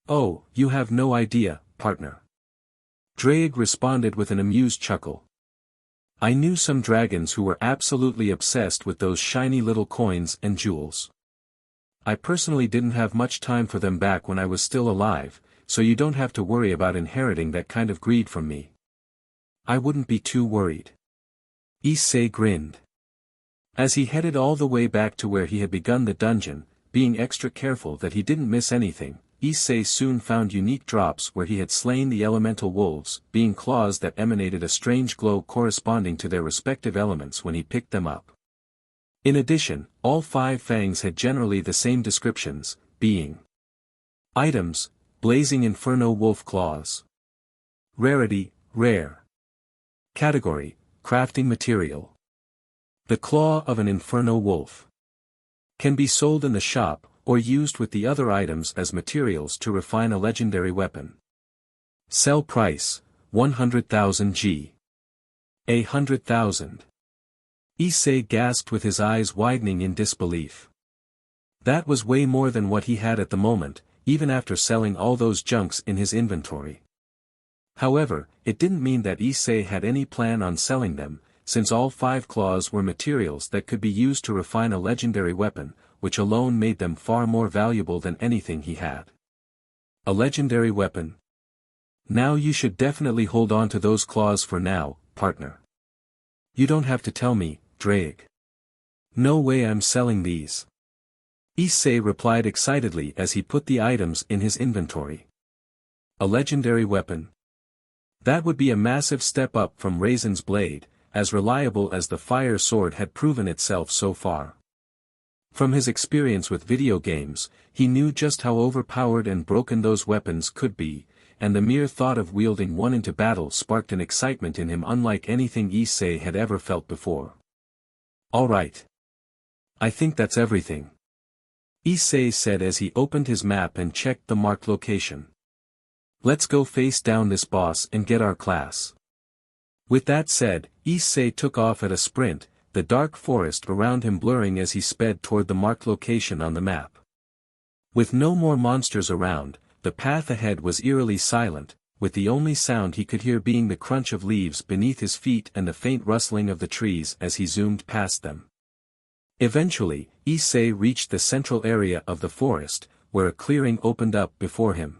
Oh, you have no idea, partner. Drake responded with an amused chuckle. I knew some dragons who were absolutely obsessed with those shiny little coins and jewels. I personally didn't have much time for them back when I was still alive, so you don't have to worry about inheriting that kind of greed from me. I wouldn't be too worried. Issei grinned. As he headed all the way back to where he had begun the dungeon, being extra careful that he didn't miss anything, Issei soon found unique drops where he had slain the elemental wolves, being claws that emanated a strange glow corresponding to their respective elements when he picked them up. In addition, all 5 fangs had generally the same descriptions, being items, blazing inferno wolf claws. Rarity, rare. Category, crafting material. The claw of an inferno wolf. Can be sold in the shop, or used with the other items as materials to refine a legendary weapon. Sell price, 100,000 G. 100,000. Issei gasped with his eyes widening in disbelief. That was way more than what he had at the moment, even after selling all those junks in his inventory. However, it didn't mean that Issei had any plan on selling them, since all 5 claws were materials that could be used to refine a legendary weapon, which alone made them far more valuable than anything he had. A legendary weapon? Now you should definitely hold on to those claws for now, partner. You don't have to tell me, Drake. No way I'm selling these. Issei replied excitedly as he put the items in his inventory. A legendary weapon? That would be a massive step up from Raisin's blade, as reliable as the fire sword had proven itself so far. From his experience with video games, he knew just how overpowered and broken those weapons could be, and the mere thought of wielding one into battle sparked an excitement in him unlike anything Issei had ever felt before. All right. I think that's everything. Issei said as he opened his map and checked the marked location. Let's go face down this boss and get our class. With that said, Issei took off at a sprint, the dark forest around him blurring as he sped toward the marked location on the map. With no more monsters around, the path ahead was eerily silent, with the only sound he could hear being the crunch of leaves beneath his feet and the faint rustling of the trees as he zoomed past them. Eventually, Issei reached the central area of the forest, where a clearing opened up before him.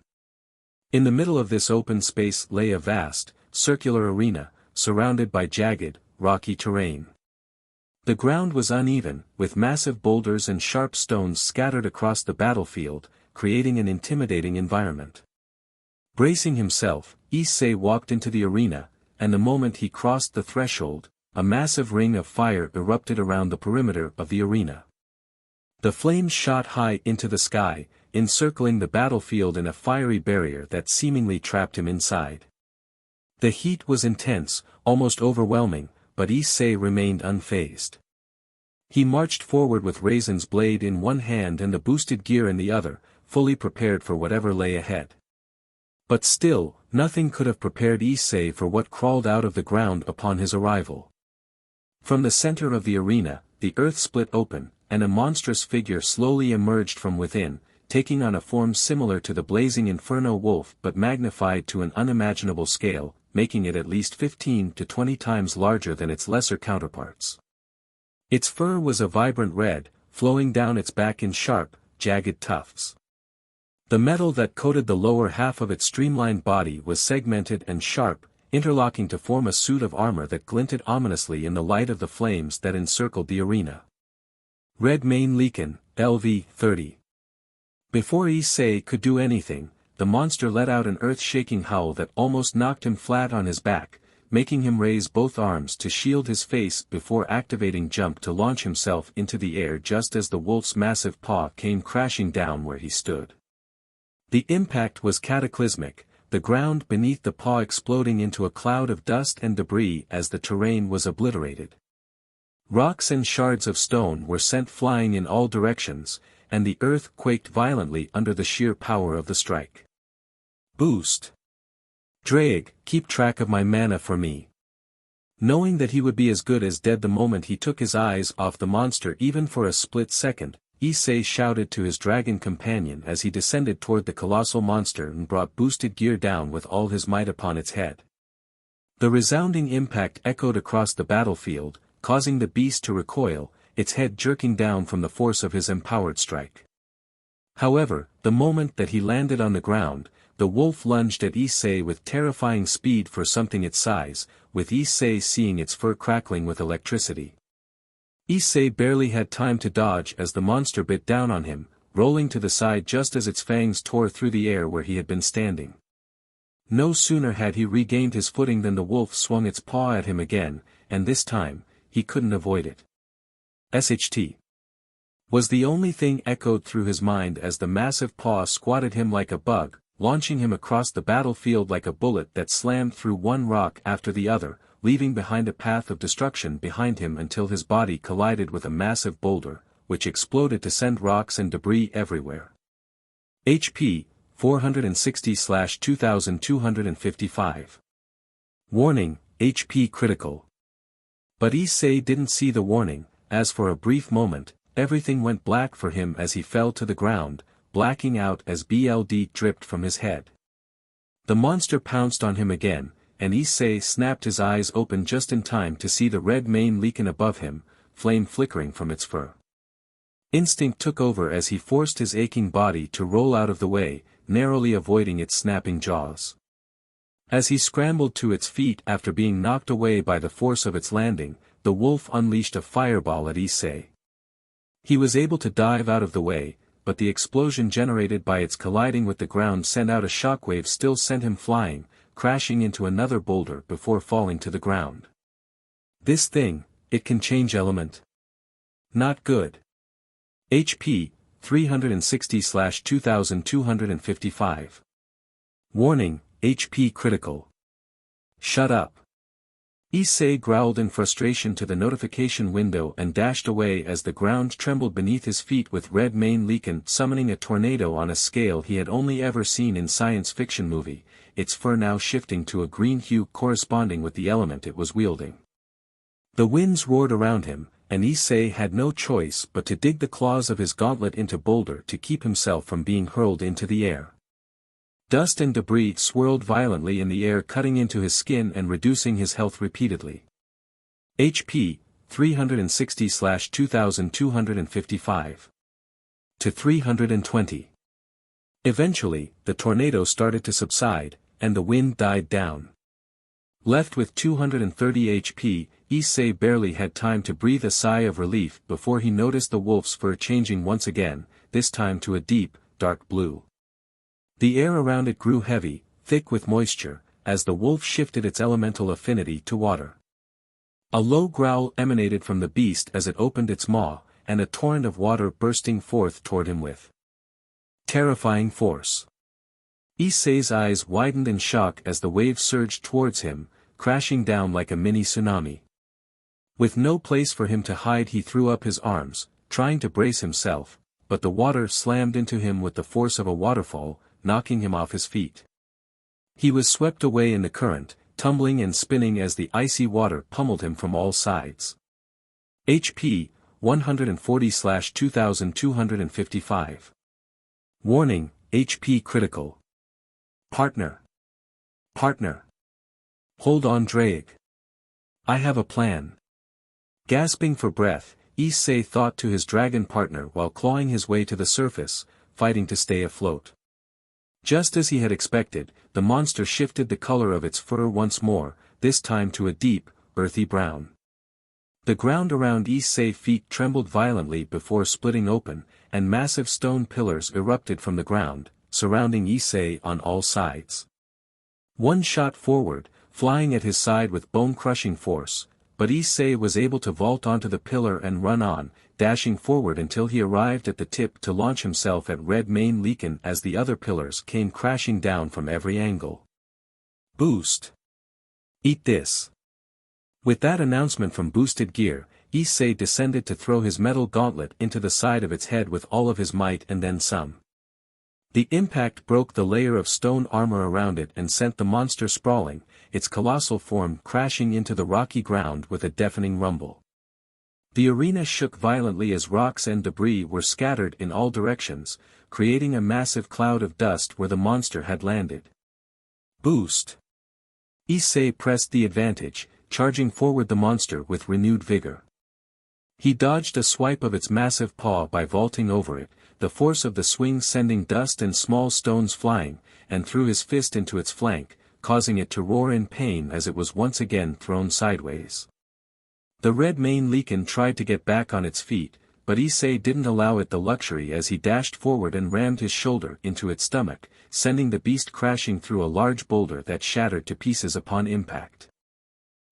In the middle of this open space lay a vast, circular arena, surrounded by jagged, rocky terrain. The ground was uneven, with massive boulders and sharp stones scattered across the battlefield, creating an intimidating environment. Bracing himself, Issei walked into the arena, and the moment he crossed the threshold, a massive ring of fire erupted around the perimeter of the arena. The flames shot high into the sky, encircling the battlefield in a fiery barrier that seemingly trapped him inside. The heat was intense, almost overwhelming, but Issei remained unfazed. He marched forward with Raisin's blade in one hand and the boosted gear in the other, fully prepared for whatever lay ahead. But still, nothing could have prepared Issei for what crawled out of the ground upon his arrival. From the center of the arena, the earth split open, and a monstrous figure slowly emerged from within, taking on a form similar to the blazing inferno wolf but magnified to an unimaginable scale, making it at least 15 to 20 times larger than its lesser counterparts. Its fur was a vibrant red, flowing down its back in sharp, jagged tufts. The metal that coated the lower half of its streamlined body was segmented and sharp, interlocking to form a suit of armor that glinted ominously in the light of the flames that encircled the arena. Red Mane Leakin, LV 30. Before Issei could do anything, the monster let out an earth-shaking howl that almost knocked him flat on his back, making him raise both arms to shield his face before activating jump to launch himself into the air just as the wolf's massive paw came crashing down where he stood. The impact was cataclysmic, the ground beneath the paw exploding into a cloud of dust and debris as the terrain was obliterated. Rocks and shards of stone were sent flying in all directions, and the earth quaked violently under the sheer power of the strike. Boost. Drake, keep track of my mana for me. Knowing that he would be as good as dead the moment he took his eyes off the monster even for a split second, Issei shouted to his dragon companion as he descended toward the colossal monster and brought boosted gear down with all his might upon its head. The resounding impact echoed across the battlefield, causing the beast to recoil, its head jerking down from the force of his empowered strike. However, the moment that he landed on the ground, the wolf lunged at Issei with terrifying speed for something its size, with Issei seeing its fur crackling with electricity. Issei barely had time to dodge as the monster bit down on him, rolling to the side just as its fangs tore through the air where he had been standing. No sooner had he regained his footing than the wolf swung its paw at him again, and this time, he couldn't avoid it. SHT was the only thing echoed through his mind as the massive paw squatted him like a bug, launching him across the battlefield like a bullet that slammed through one rock after the other, leaving behind a path of destruction behind him until his body collided with a massive boulder, which exploded to send rocks and debris everywhere. HP 460/2255. Warning, HP critical. But Issei didn't see the warning, as for a brief moment, everything went black for him as he fell to the ground, blacking out as blood dripped from his head. The monster pounced on him again, and Issei snapped his eyes open just in time to see the red mane leaking above him, flame flickering from its fur. Instinct took over as he forced his aching body to roll out of the way, narrowly avoiding its snapping jaws. As he scrambled to its feet after being knocked away by the force of its landing, the wolf unleashed a fireball at Issei. He was able to dive out of the way, but the explosion generated by its colliding with the ground sent out a shockwave still sent him flying, crashing into another boulder before falling to the ground. This thing, it can change element. Not good. HP 360/2255. Warning, HP critical. Shut up. Issei growled in frustration to the notification window and dashed away as the ground trembled beneath his feet with red mane leaking, summoning a tornado on a scale he had only ever seen in science fiction movie, its fur now shifting to a green hue corresponding with the element it was wielding. The winds roared around him, and Issei had no choice but to dig the claws of his gauntlet into boulder to keep himself from being hurled into the air. Dust and debris swirled violently in the air, cutting into his skin and reducing his health repeatedly. HP 360/2255 to 320. Eventually, the tornado started to subside, and the wind died down. Left with 230 HP, Issei barely had time to breathe a sigh of relief before he noticed the wolf's fur changing once again, this time to a deep, dark blue. The air around it grew heavy, thick with moisture, as the wolf shifted its elemental affinity to water. A low growl emanated from the beast as it opened its maw, and a torrent of water bursting forth toward him with terrifying force. Issei's eyes widened in shock as the wave surged towards him, crashing down like a mini tsunami. With no place for him to hide, he threw up his arms, trying to brace himself, but the water slammed into him with the force of a waterfall, knocking him off his feet. He was swept away in the current, tumbling and spinning as the icy water pummeled him from all sides. HP 140/2255. Warning, HP critical. Partner. Hold on, Drake. I have a plan. Gasping for breath, Issei thought to his dragon partner while clawing his way to the surface, fighting to stay afloat. Just as he had expected, the monster shifted the color of its fur once more, this time to a deep, earthy brown. The ground around Issei's feet trembled violently before splitting open, and massive stone pillars erupted from the ground, surrounding Issei on all sides. One shot forward, flying at his side with bone-crushing force, but Issei was able to vault onto the pillar and run on, dashing forward until he arrived at the tip to launch himself at red mane leaking as the other pillars came crashing down from every angle. Boost! Eat this! With that announcement from boosted gear, Issei descended to throw his metal gauntlet into the side of its head with all of his might and then some. The impact broke the layer of stone armor around it and sent the monster sprawling, its colossal form crashing into the rocky ground with a deafening rumble. The arena shook violently as rocks and debris were scattered in all directions, creating a massive cloud of dust where the monster had landed. Boost! Issei pressed the advantage, charging forward the monster with renewed vigor. He dodged a swipe of its massive paw by vaulting over it, the force of the swing sending dust and small stones flying, and threw his fist into its flank, causing it to roar in pain as it was once again thrown sideways. The red mane lichen tried to get back on its feet, but Issei didn't allow it the luxury as he dashed forward and rammed his shoulder into its stomach, sending the beast crashing through a large boulder that shattered to pieces upon impact.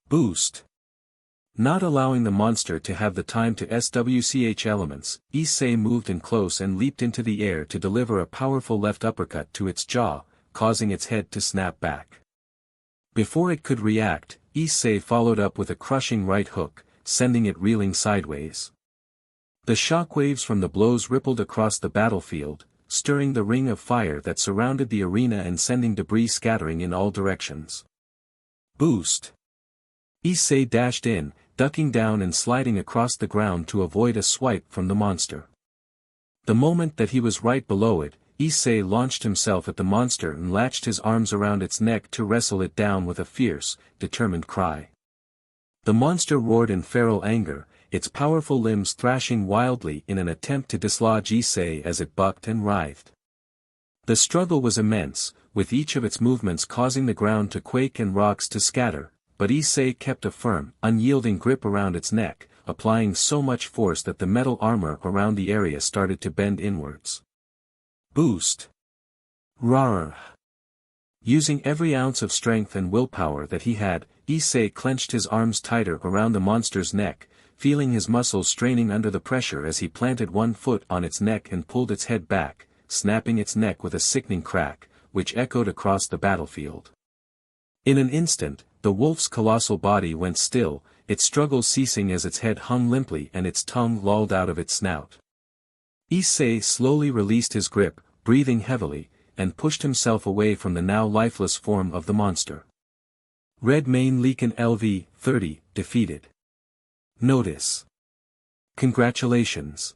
Boost! Not allowing the monster to have the time to switch elements, Issei moved in close and leaped into the air to deliver a powerful left uppercut to its jaw, causing its head to snap back. Before it could react, Issei followed up with a crushing right hook, sending it reeling sideways. The shockwaves from the blows rippled across the battlefield, stirring the ring of fire that surrounded the arena and sending debris scattering in all directions. Boost! Issei dashed in, ducking down and sliding across the ground to avoid a swipe from the monster. The moment that he was right below it, Issei launched himself at the monster and latched his arms around its neck to wrestle it down with a fierce, determined cry. The monster roared in feral anger, its powerful limbs thrashing wildly in an attempt to dislodge Issei as it bucked and writhed. The struggle was immense, with each of its movements causing the ground to quake and rocks to scatter, but Issei kept a firm, unyielding grip around its neck, applying so much force that the metal armor around the area started to bend inwards. Boost! Rawr! Using every ounce of strength and willpower that he had, Issei clenched his arms tighter around the monster's neck, feeling his muscles straining under the pressure as he planted one foot on its neck and pulled its head back, snapping its neck with a sickening crack, which echoed across the battlefield. In an instant, the wolf's colossal body went still, its struggles ceasing as its head hung limply and its tongue lolled out of its snout. Issei slowly released his grip, breathing heavily, and pushed himself away from the now lifeless form of the monster. Red Mane Lichen LV 30 defeated. Notice. Congratulations.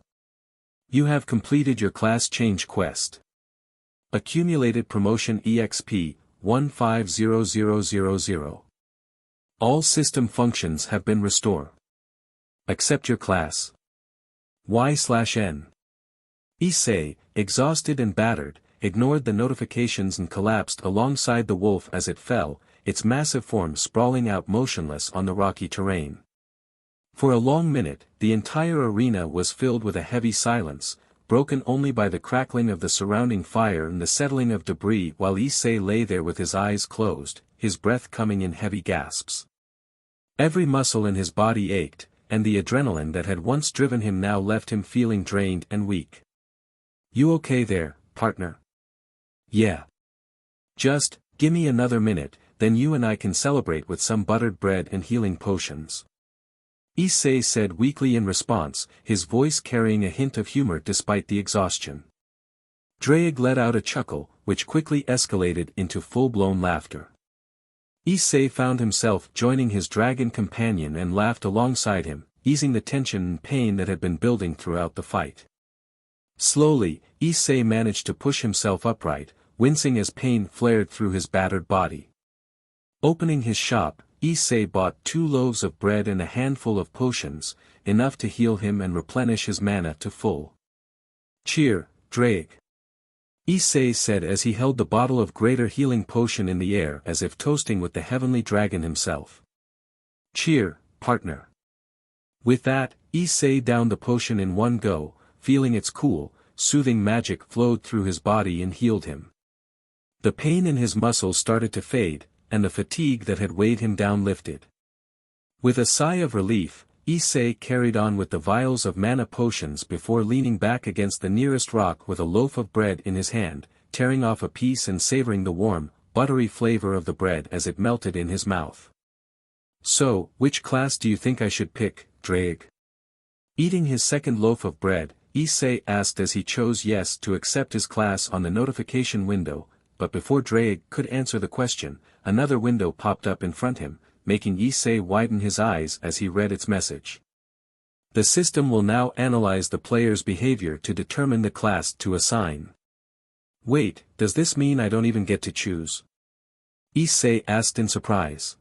You have completed your class change quest. Accumulated promotion EXP 150000. All system functions have been restored. Accept your class. Y/N. Issei, exhausted and battered, ignored the notifications and collapsed alongside the wolf as it fell, its massive form sprawling out motionless on the rocky terrain. For a long minute, the entire arena was filled with a heavy silence, broken only by the crackling of the surrounding fire and the settling of debris while Issei lay there with his eyes closed, his breath coming in heavy gasps. Every muscle in his body ached, and the adrenaline that had once driven him now left him feeling drained and weak. You okay there, partner? Yeah. Just, gimme another minute, then you and I can celebrate with some buttered bread and healing potions. Issei said weakly in response, his voice carrying a hint of humor despite the exhaustion. Drake let out a chuckle, which quickly escalated into full-blown laughter. Issei found himself joining his dragon companion and laughed alongside him, easing the tension and pain that had been building throughout the fight. Slowly, Issei managed to push himself upright, wincing as pain flared through his battered body. Opening his shop, Issei bought 2 loaves of bread and a handful of potions, enough to heal him and replenish his mana to full. Cheer, Drake. Issei said as he held the bottle of greater healing potion in the air as if toasting with the heavenly dragon himself. Cheer, partner. With that, Issei downed the potion in one go, feeling its cool, soothing magic flowed through his body and healed him. The pain in his muscles started to fade, and the fatigue that had weighed him down lifted. With a sigh of relief, Issei carried on with the vials of mana potions before leaning back against the nearest rock with a loaf of bread in his hand, tearing off a piece and savoring the warm, buttery flavor of the bread as it melted in his mouth. So, which class do you think I should pick, Drake? Eating his second loaf of bread, Issei asked as he chose yes to accept his class on the notification window, but before Drake could answer the question, another window popped up in front of him, making Issei widen his eyes as he read its message. The system will now analyze the player's behavior to determine the class to assign. Wait, does this mean I don't even get to choose? Issei asked in surprise.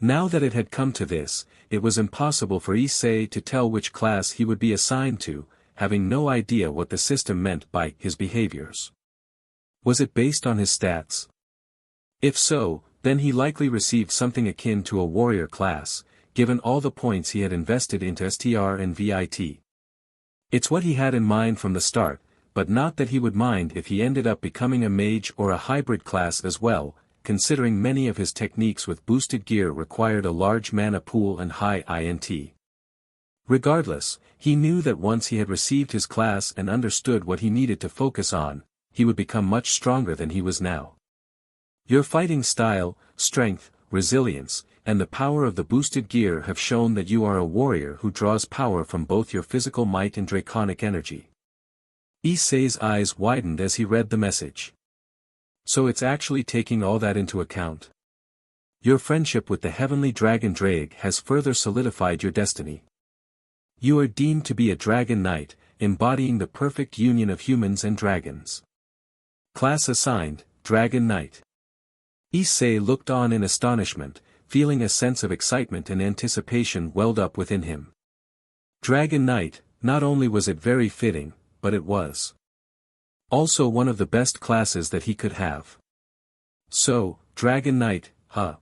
Now that it had come to this, it was impossible for Issei to tell which class he would be assigned to, having no idea what the system meant by his behaviors. Was it based on his stats? If so, then he likely received something akin to a warrior class, given all the points he had invested into STR and VIT. It's what he had in mind from the start, but not that he would mind if he ended up becoming a mage or a hybrid class as well, considering many of his techniques with boosted gear required a large mana pool and high INT. Regardless, he knew that once he had received his class and understood what he needed to focus on, he would become much stronger than he was now. Your fighting style, strength, resilience, and the power of the boosted gear have shown that you are a warrior who draws power from both your physical might and draconic energy. Issei's eyes widened as he read the message. So it's actually taking all that into account. Your friendship with the heavenly dragon Drake has further solidified your destiny. You are deemed to be a dragon knight, embodying the perfect union of humans and dragons. Class assigned, Dragon Knight. Issei looked on in astonishment, feeling a sense of excitement and anticipation welled up within him. Dragon Knight, not only was it very fitting, but it was also one of the best classes that he could have. So, Dragon Knight, huh?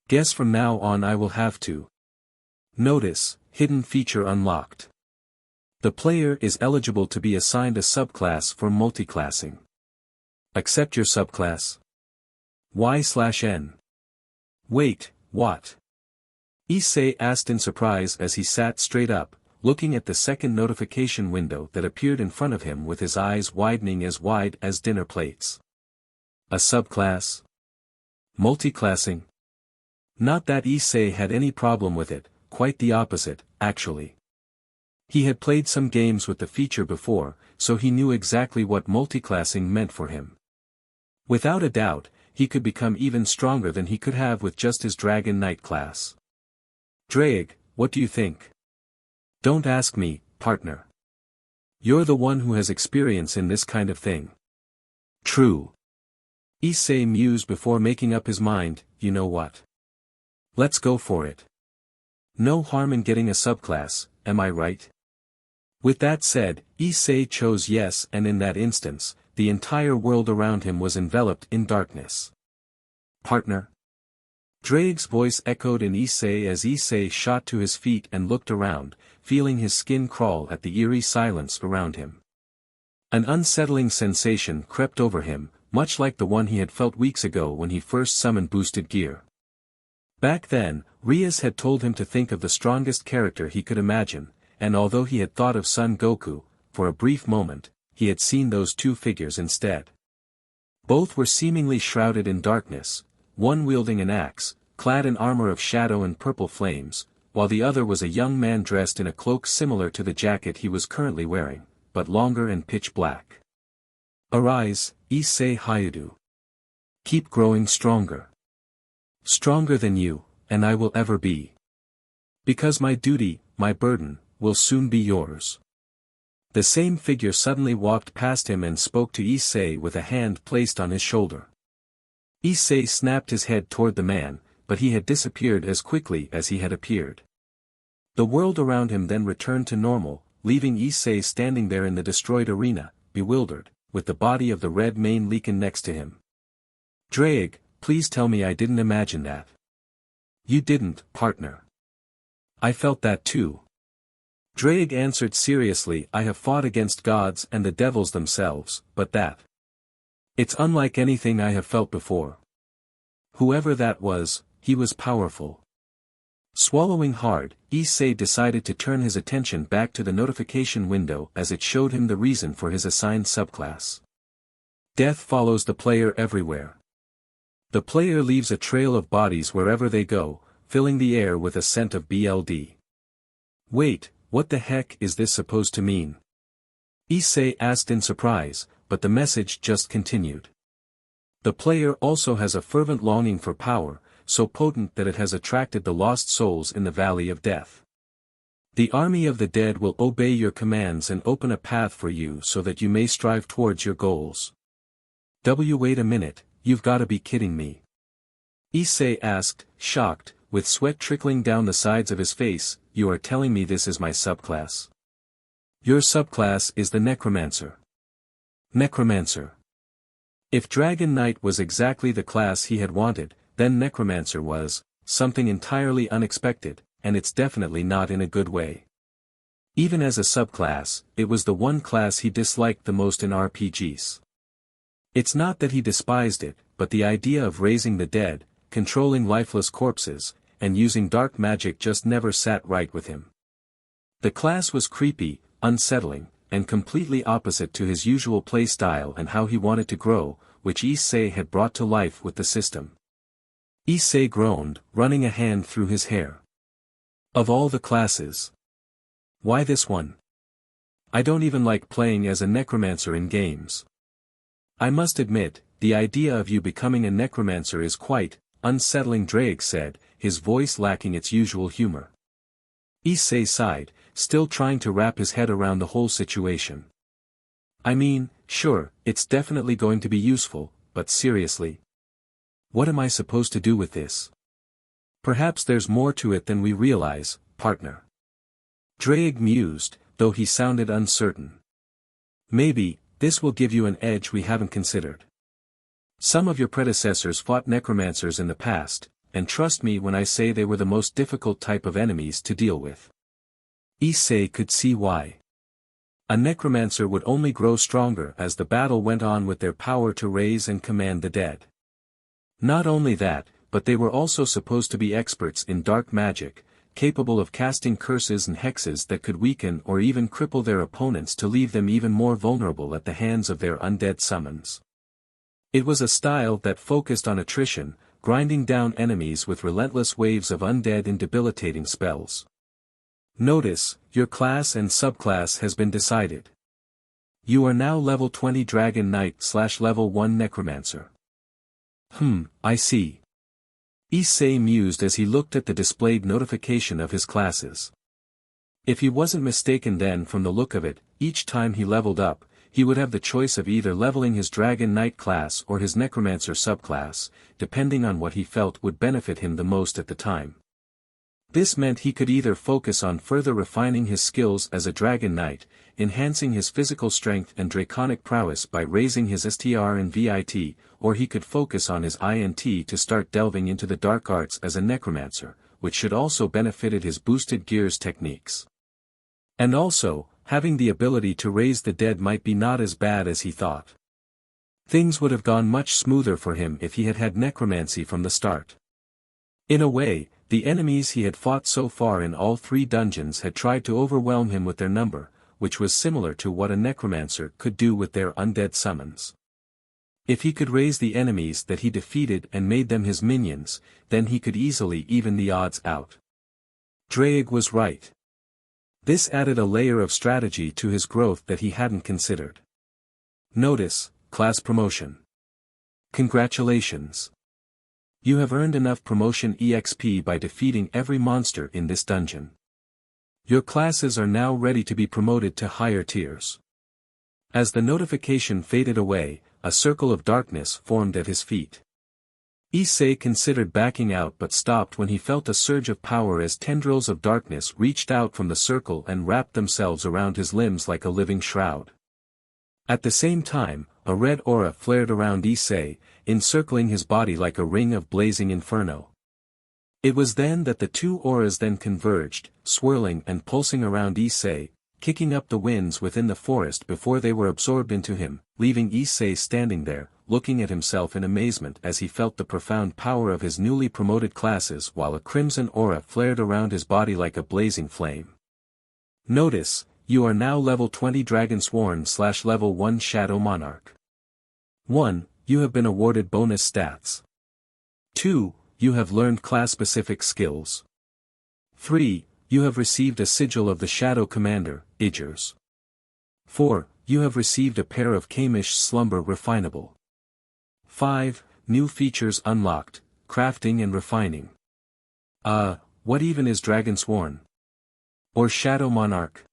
Guess from now on I will have to. Notice, hidden feature unlocked. The player is eligible to be assigned a subclass for multiclassing. Accept your subclass. Y/N. Wait, what? Issei asked in surprise as he sat straight up, looking at the second notification window that appeared in front of him with his eyes widening as wide as dinner plates. A subclass? Multiclassing? Not that Issei had any problem with it, quite the opposite, actually. He had played some games with the feature before, so he knew exactly what multiclassing meant for him. Without a doubt, he could become even stronger than he could have with just his Dragon Knight class. Drake, what do you think? Don't ask me, partner. You're the one who has experience in this kind of thing. True. Issei mused before making up his mind, you know what? Let's go for it. No harm in getting a subclass, am I right? With that said, Issei chose yes, and in that instance, the entire world around him was enveloped in darkness. Partner? Drake's voice echoed in Issei as Issei shot to his feet and looked around, feeling his skin crawl at the eerie silence around him. An unsettling sensation crept over him, much like the one he had felt weeks ago when he first summoned boosted gear. Back then, Rias had told him to think of the strongest character he could imagine, and although he had thought of Son Goku, for a brief moment, he had seen those two figures instead. Both were seemingly shrouded in darkness, one wielding an axe, clad in armor of shadow and purple flames, while the other was a young man dressed in a cloak similar to the jacket he was currently wearing, but longer and pitch black. Arise, Issei Hayudu. Keep growing stronger. Stronger than you, and I will ever be. Because my duty, my burden, will soon be yours. The same figure suddenly walked past him and spoke to Issei with a hand placed on his shoulder. Issei snapped his head toward the man, but he had disappeared as quickly as he had appeared. The world around him then returned to normal, leaving Issei standing there in the destroyed arena, bewildered, with the body of the red mane Leakin next to him. Drake, please tell me I didn't imagine that. You didn't, partner. I felt that too. Drake answered seriously, I have fought against gods and the devils themselves, but that. It's unlike anything I have felt before. Whoever that was, he was powerful. Swallowing hard, Issei decided to turn his attention back to the notification window as it showed him the reason for his assigned subclass. Death follows the player everywhere. The player leaves a trail of bodies wherever they go, filling the air with a scent of BLD. Wait, what the heck is this supposed to mean? Issei asked in surprise, but the message just continued. The player also has a fervent longing for power, so potent that it has attracted the lost souls in the Valley of Death. The army of the dead will obey your commands and open a path for you so that you may strive towards your goals. Wait a minute, you've gotta be kidding me. Issei asked, shocked, with sweat trickling down the sides of his face. You are telling me this is my subclass? Your subclass is the Necromancer. Necromancer. If Dragon Knight was exactly the class he had wanted, then Necromancer was something entirely unexpected, and it's definitely not in a good way. Even as a subclass, it was the one class he disliked the most in RPGs. It's not that he despised it, but the idea of raising the dead, controlling lifeless corpses, and using dark magic just never sat right with him. The class was creepy, unsettling, and completely opposite to his usual playstyle and how he wanted to grow, which Issei had brought to life with the system. Issei groaned, running a hand through his hair. Of all the classes, why this one? I don't even like playing as a necromancer in games. I must admit, the idea of you becoming a necromancer is quite unsettling, Drake said, his voice lacking its usual humor. Issei sighed, still trying to wrap his head around the whole situation. I mean, sure, it's definitely going to be useful, but seriously? What am I supposed to do with this? Perhaps there's more to it than we realize, partner. Drake mused, though he sounded uncertain. Maybe, this will give you an edge we haven't considered. Some of your predecessors fought necromancers in the past, and trust me when I say they were the most difficult type of enemies to deal with. Issei could see why. A necromancer would only grow stronger as the battle went on with their power to raise and command the dead. Not only that, but they were also supposed to be experts in dark magic, capable of casting curses and hexes that could weaken or even cripple their opponents to leave them even more vulnerable at the hands of their undead summons. It was a style that focused on attrition, grinding down enemies with relentless waves of undead and debilitating spells. Notice, your class and subclass has been decided. You are now level 20 Dragon Knight / level 1 Necromancer. I see. Issei mused as he looked at the displayed notification of his classes. If he wasn't mistaken then from the look of it, each time he leveled up, he would have the choice of either leveling his Dragon Knight class or his Necromancer subclass, depending on what he felt would benefit him the most at the time. This meant he could either focus on further refining his skills as a Dragon Knight, enhancing his physical strength and draconic prowess by raising his STR and VIT, or he could focus on his INT to start delving into the dark arts as a Necromancer, which should also benefited his boosted gears techniques. And also, having the ability to raise the dead might be not as bad as he thought. Things would have gone much smoother for him if he had had necromancy from the start. In a way, the enemies he had fought so far in all 3 dungeons had tried to overwhelm him with their number, which was similar to what a necromancer could do with their undead summons. If he could raise the enemies that he defeated and made them his minions, then he could easily even the odds out. Drake was right. This added a layer of strategy to his growth that he hadn't considered. Notice, class promotion. Congratulations. You have earned enough promotion EXP by defeating every monster in this dungeon. Your classes are now ready to be promoted to higher tiers. As the notification faded away, a circle of darkness formed at his feet. Issei considered backing out but stopped when he felt a surge of power as tendrils of darkness reached out from the circle and wrapped themselves around his limbs like a living shroud. At the same time, a red aura flared around Issei, encircling his body like a ring of blazing inferno. It was then that the 2 auras then converged, swirling and pulsing around Issei, kicking up the winds within the forest before they were absorbed into him, leaving Issei standing there, looking at himself in amazement as he felt the profound power of his newly promoted classes while a crimson aura flared around his body like a blazing flame. Notice, you are now level 20 Dragonsworn / level 1 Shadow Monarch. 1. You have been awarded bonus stats. 2. You have learned class-specific skills. 3. You have received a sigil of the Shadow Commander, Igers. 4. You have received a pair of Kamish Slumber Refinable. 5. New features unlocked, crafting and refining. What even is Dragonsworn? Or Shadow Monarch?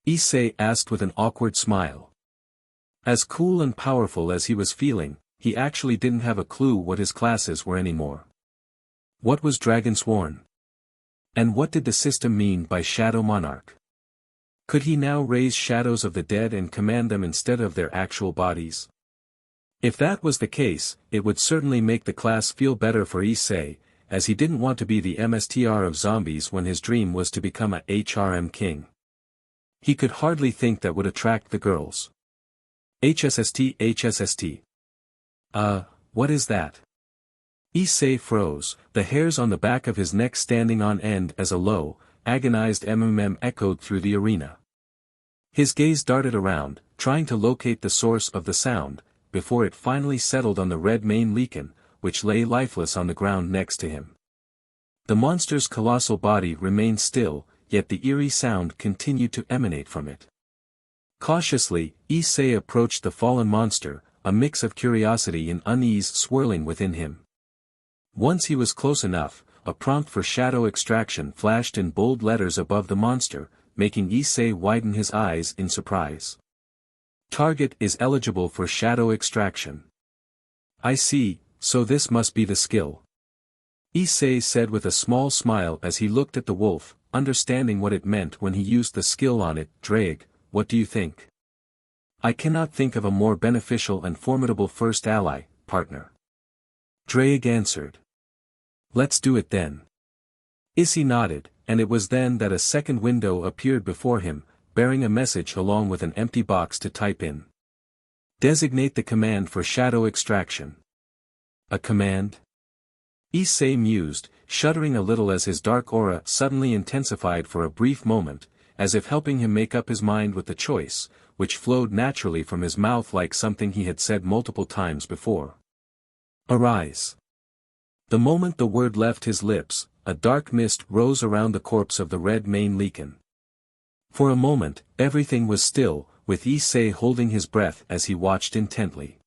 Issei asked with an awkward smile. As cool and powerful as he was feeling, he actually didn't have a clue what his classes were anymore. What was Dragonsworn? And what did the system mean by Shadow Monarch? Could he now raise shadows of the dead and command them instead of their actual bodies? If that was the case, it would certainly make the class feel better for Issei, as he didn't want to be the MSTR of zombies when his dream was to become a HRM king. He could hardly think that would attract the girls. HSST. What is that? Issei froze, the hairs on the back of his neck standing on end as a low, agonized mmm echoed through the arena. His gaze darted around, trying to locate the source of the sound, before it finally settled on the red main lichen, which lay lifeless on the ground next to him. The monster's colossal body remained still, yet the eerie sound continued to emanate from it. Cautiously, Issei approached the fallen monster, a mix of curiosity and unease swirling within him. Once he was close enough, a prompt for shadow extraction flashed in bold letters above the monster, making Issei widen his eyes in surprise. Target is eligible for shadow extraction. I see, so this must be the skill. Issei said with a small smile as he looked at the wolf, understanding what it meant when he used the skill on it. Drake, what do you think? I cannot think of a more beneficial and formidable first ally, partner. Drake answered. Let's do it then. Issei nodded, and it was then that a second window appeared before him, bearing a message along with an empty box to type in. Designate the command for shadow extraction. A command? Issei mused, shuddering a little as his dark aura suddenly intensified for a brief moment, as if helping him make up his mind with the choice, which flowed naturally from his mouth like something he had said multiple times before. Arise. The moment the word left his lips, a dark mist rose around the corpse of the red main lichen. For a moment, everything was still, with Issei holding his breath as he watched intently.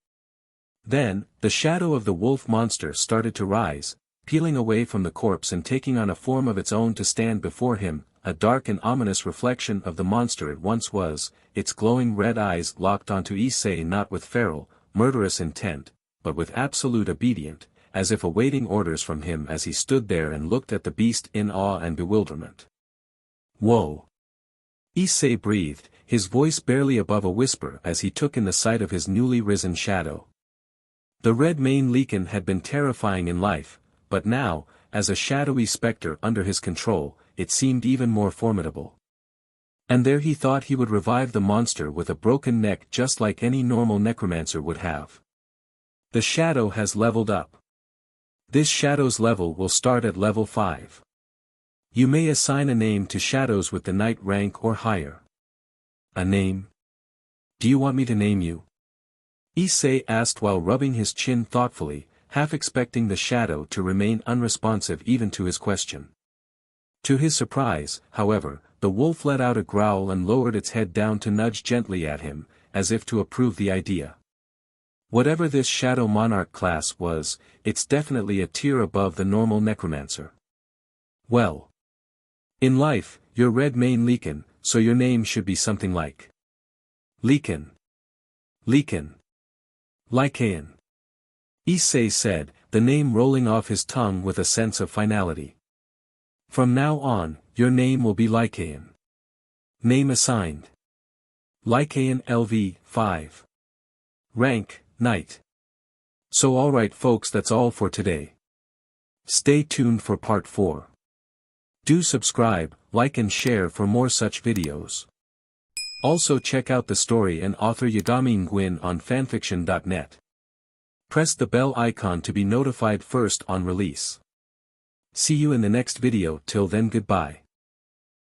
Then, the shadow of the wolf monster started to rise, peeling away from the corpse and taking on a form of its own to stand before him, a dark and ominous reflection of the monster it once was, its glowing red eyes locked onto Issei not with feral, murderous intent, but with absolute obedience, as if awaiting orders from him as he stood there and looked at the beast in awe and bewilderment. Whoa! Issei breathed, his voice barely above a whisper as he took in the sight of his newly risen shadow. The red main lichen had been terrifying in life, but now, as a shadowy specter under his control, it seemed even more formidable. And there he thought he would revive the monster with a broken neck just like any normal necromancer would have. The shadow has leveled up. This shadow's level will start at level 5. You may assign a name to shadows with the knight rank or higher. A name? Do you want me to name you? Issei asked while rubbing his chin thoughtfully, half expecting the shadow to remain unresponsive even to his question. To his surprise, however, the wolf let out a growl and lowered its head down to nudge gently at him, as if to approve the idea. Whatever this Shadow Monarch class was, it's definitely a tier above the normal necromancer. Well. In life, you're red main lichen, so your name should be something like Lichen. Chahaein. Issei said, the name rolling off his tongue with a sense of finality. From now on, your name will be Chahaein. Name assigned. Chahaein LV 5. Rank, Knight. So alright folks, that's all for today. Stay tuned for part 4. Do subscribe, like and share for more such videos. Also check out the story and author YagamiNguyen on FANFICTIONnet. Press the bell icon to be notified first on release. See you in the next video. Till then, goodbye.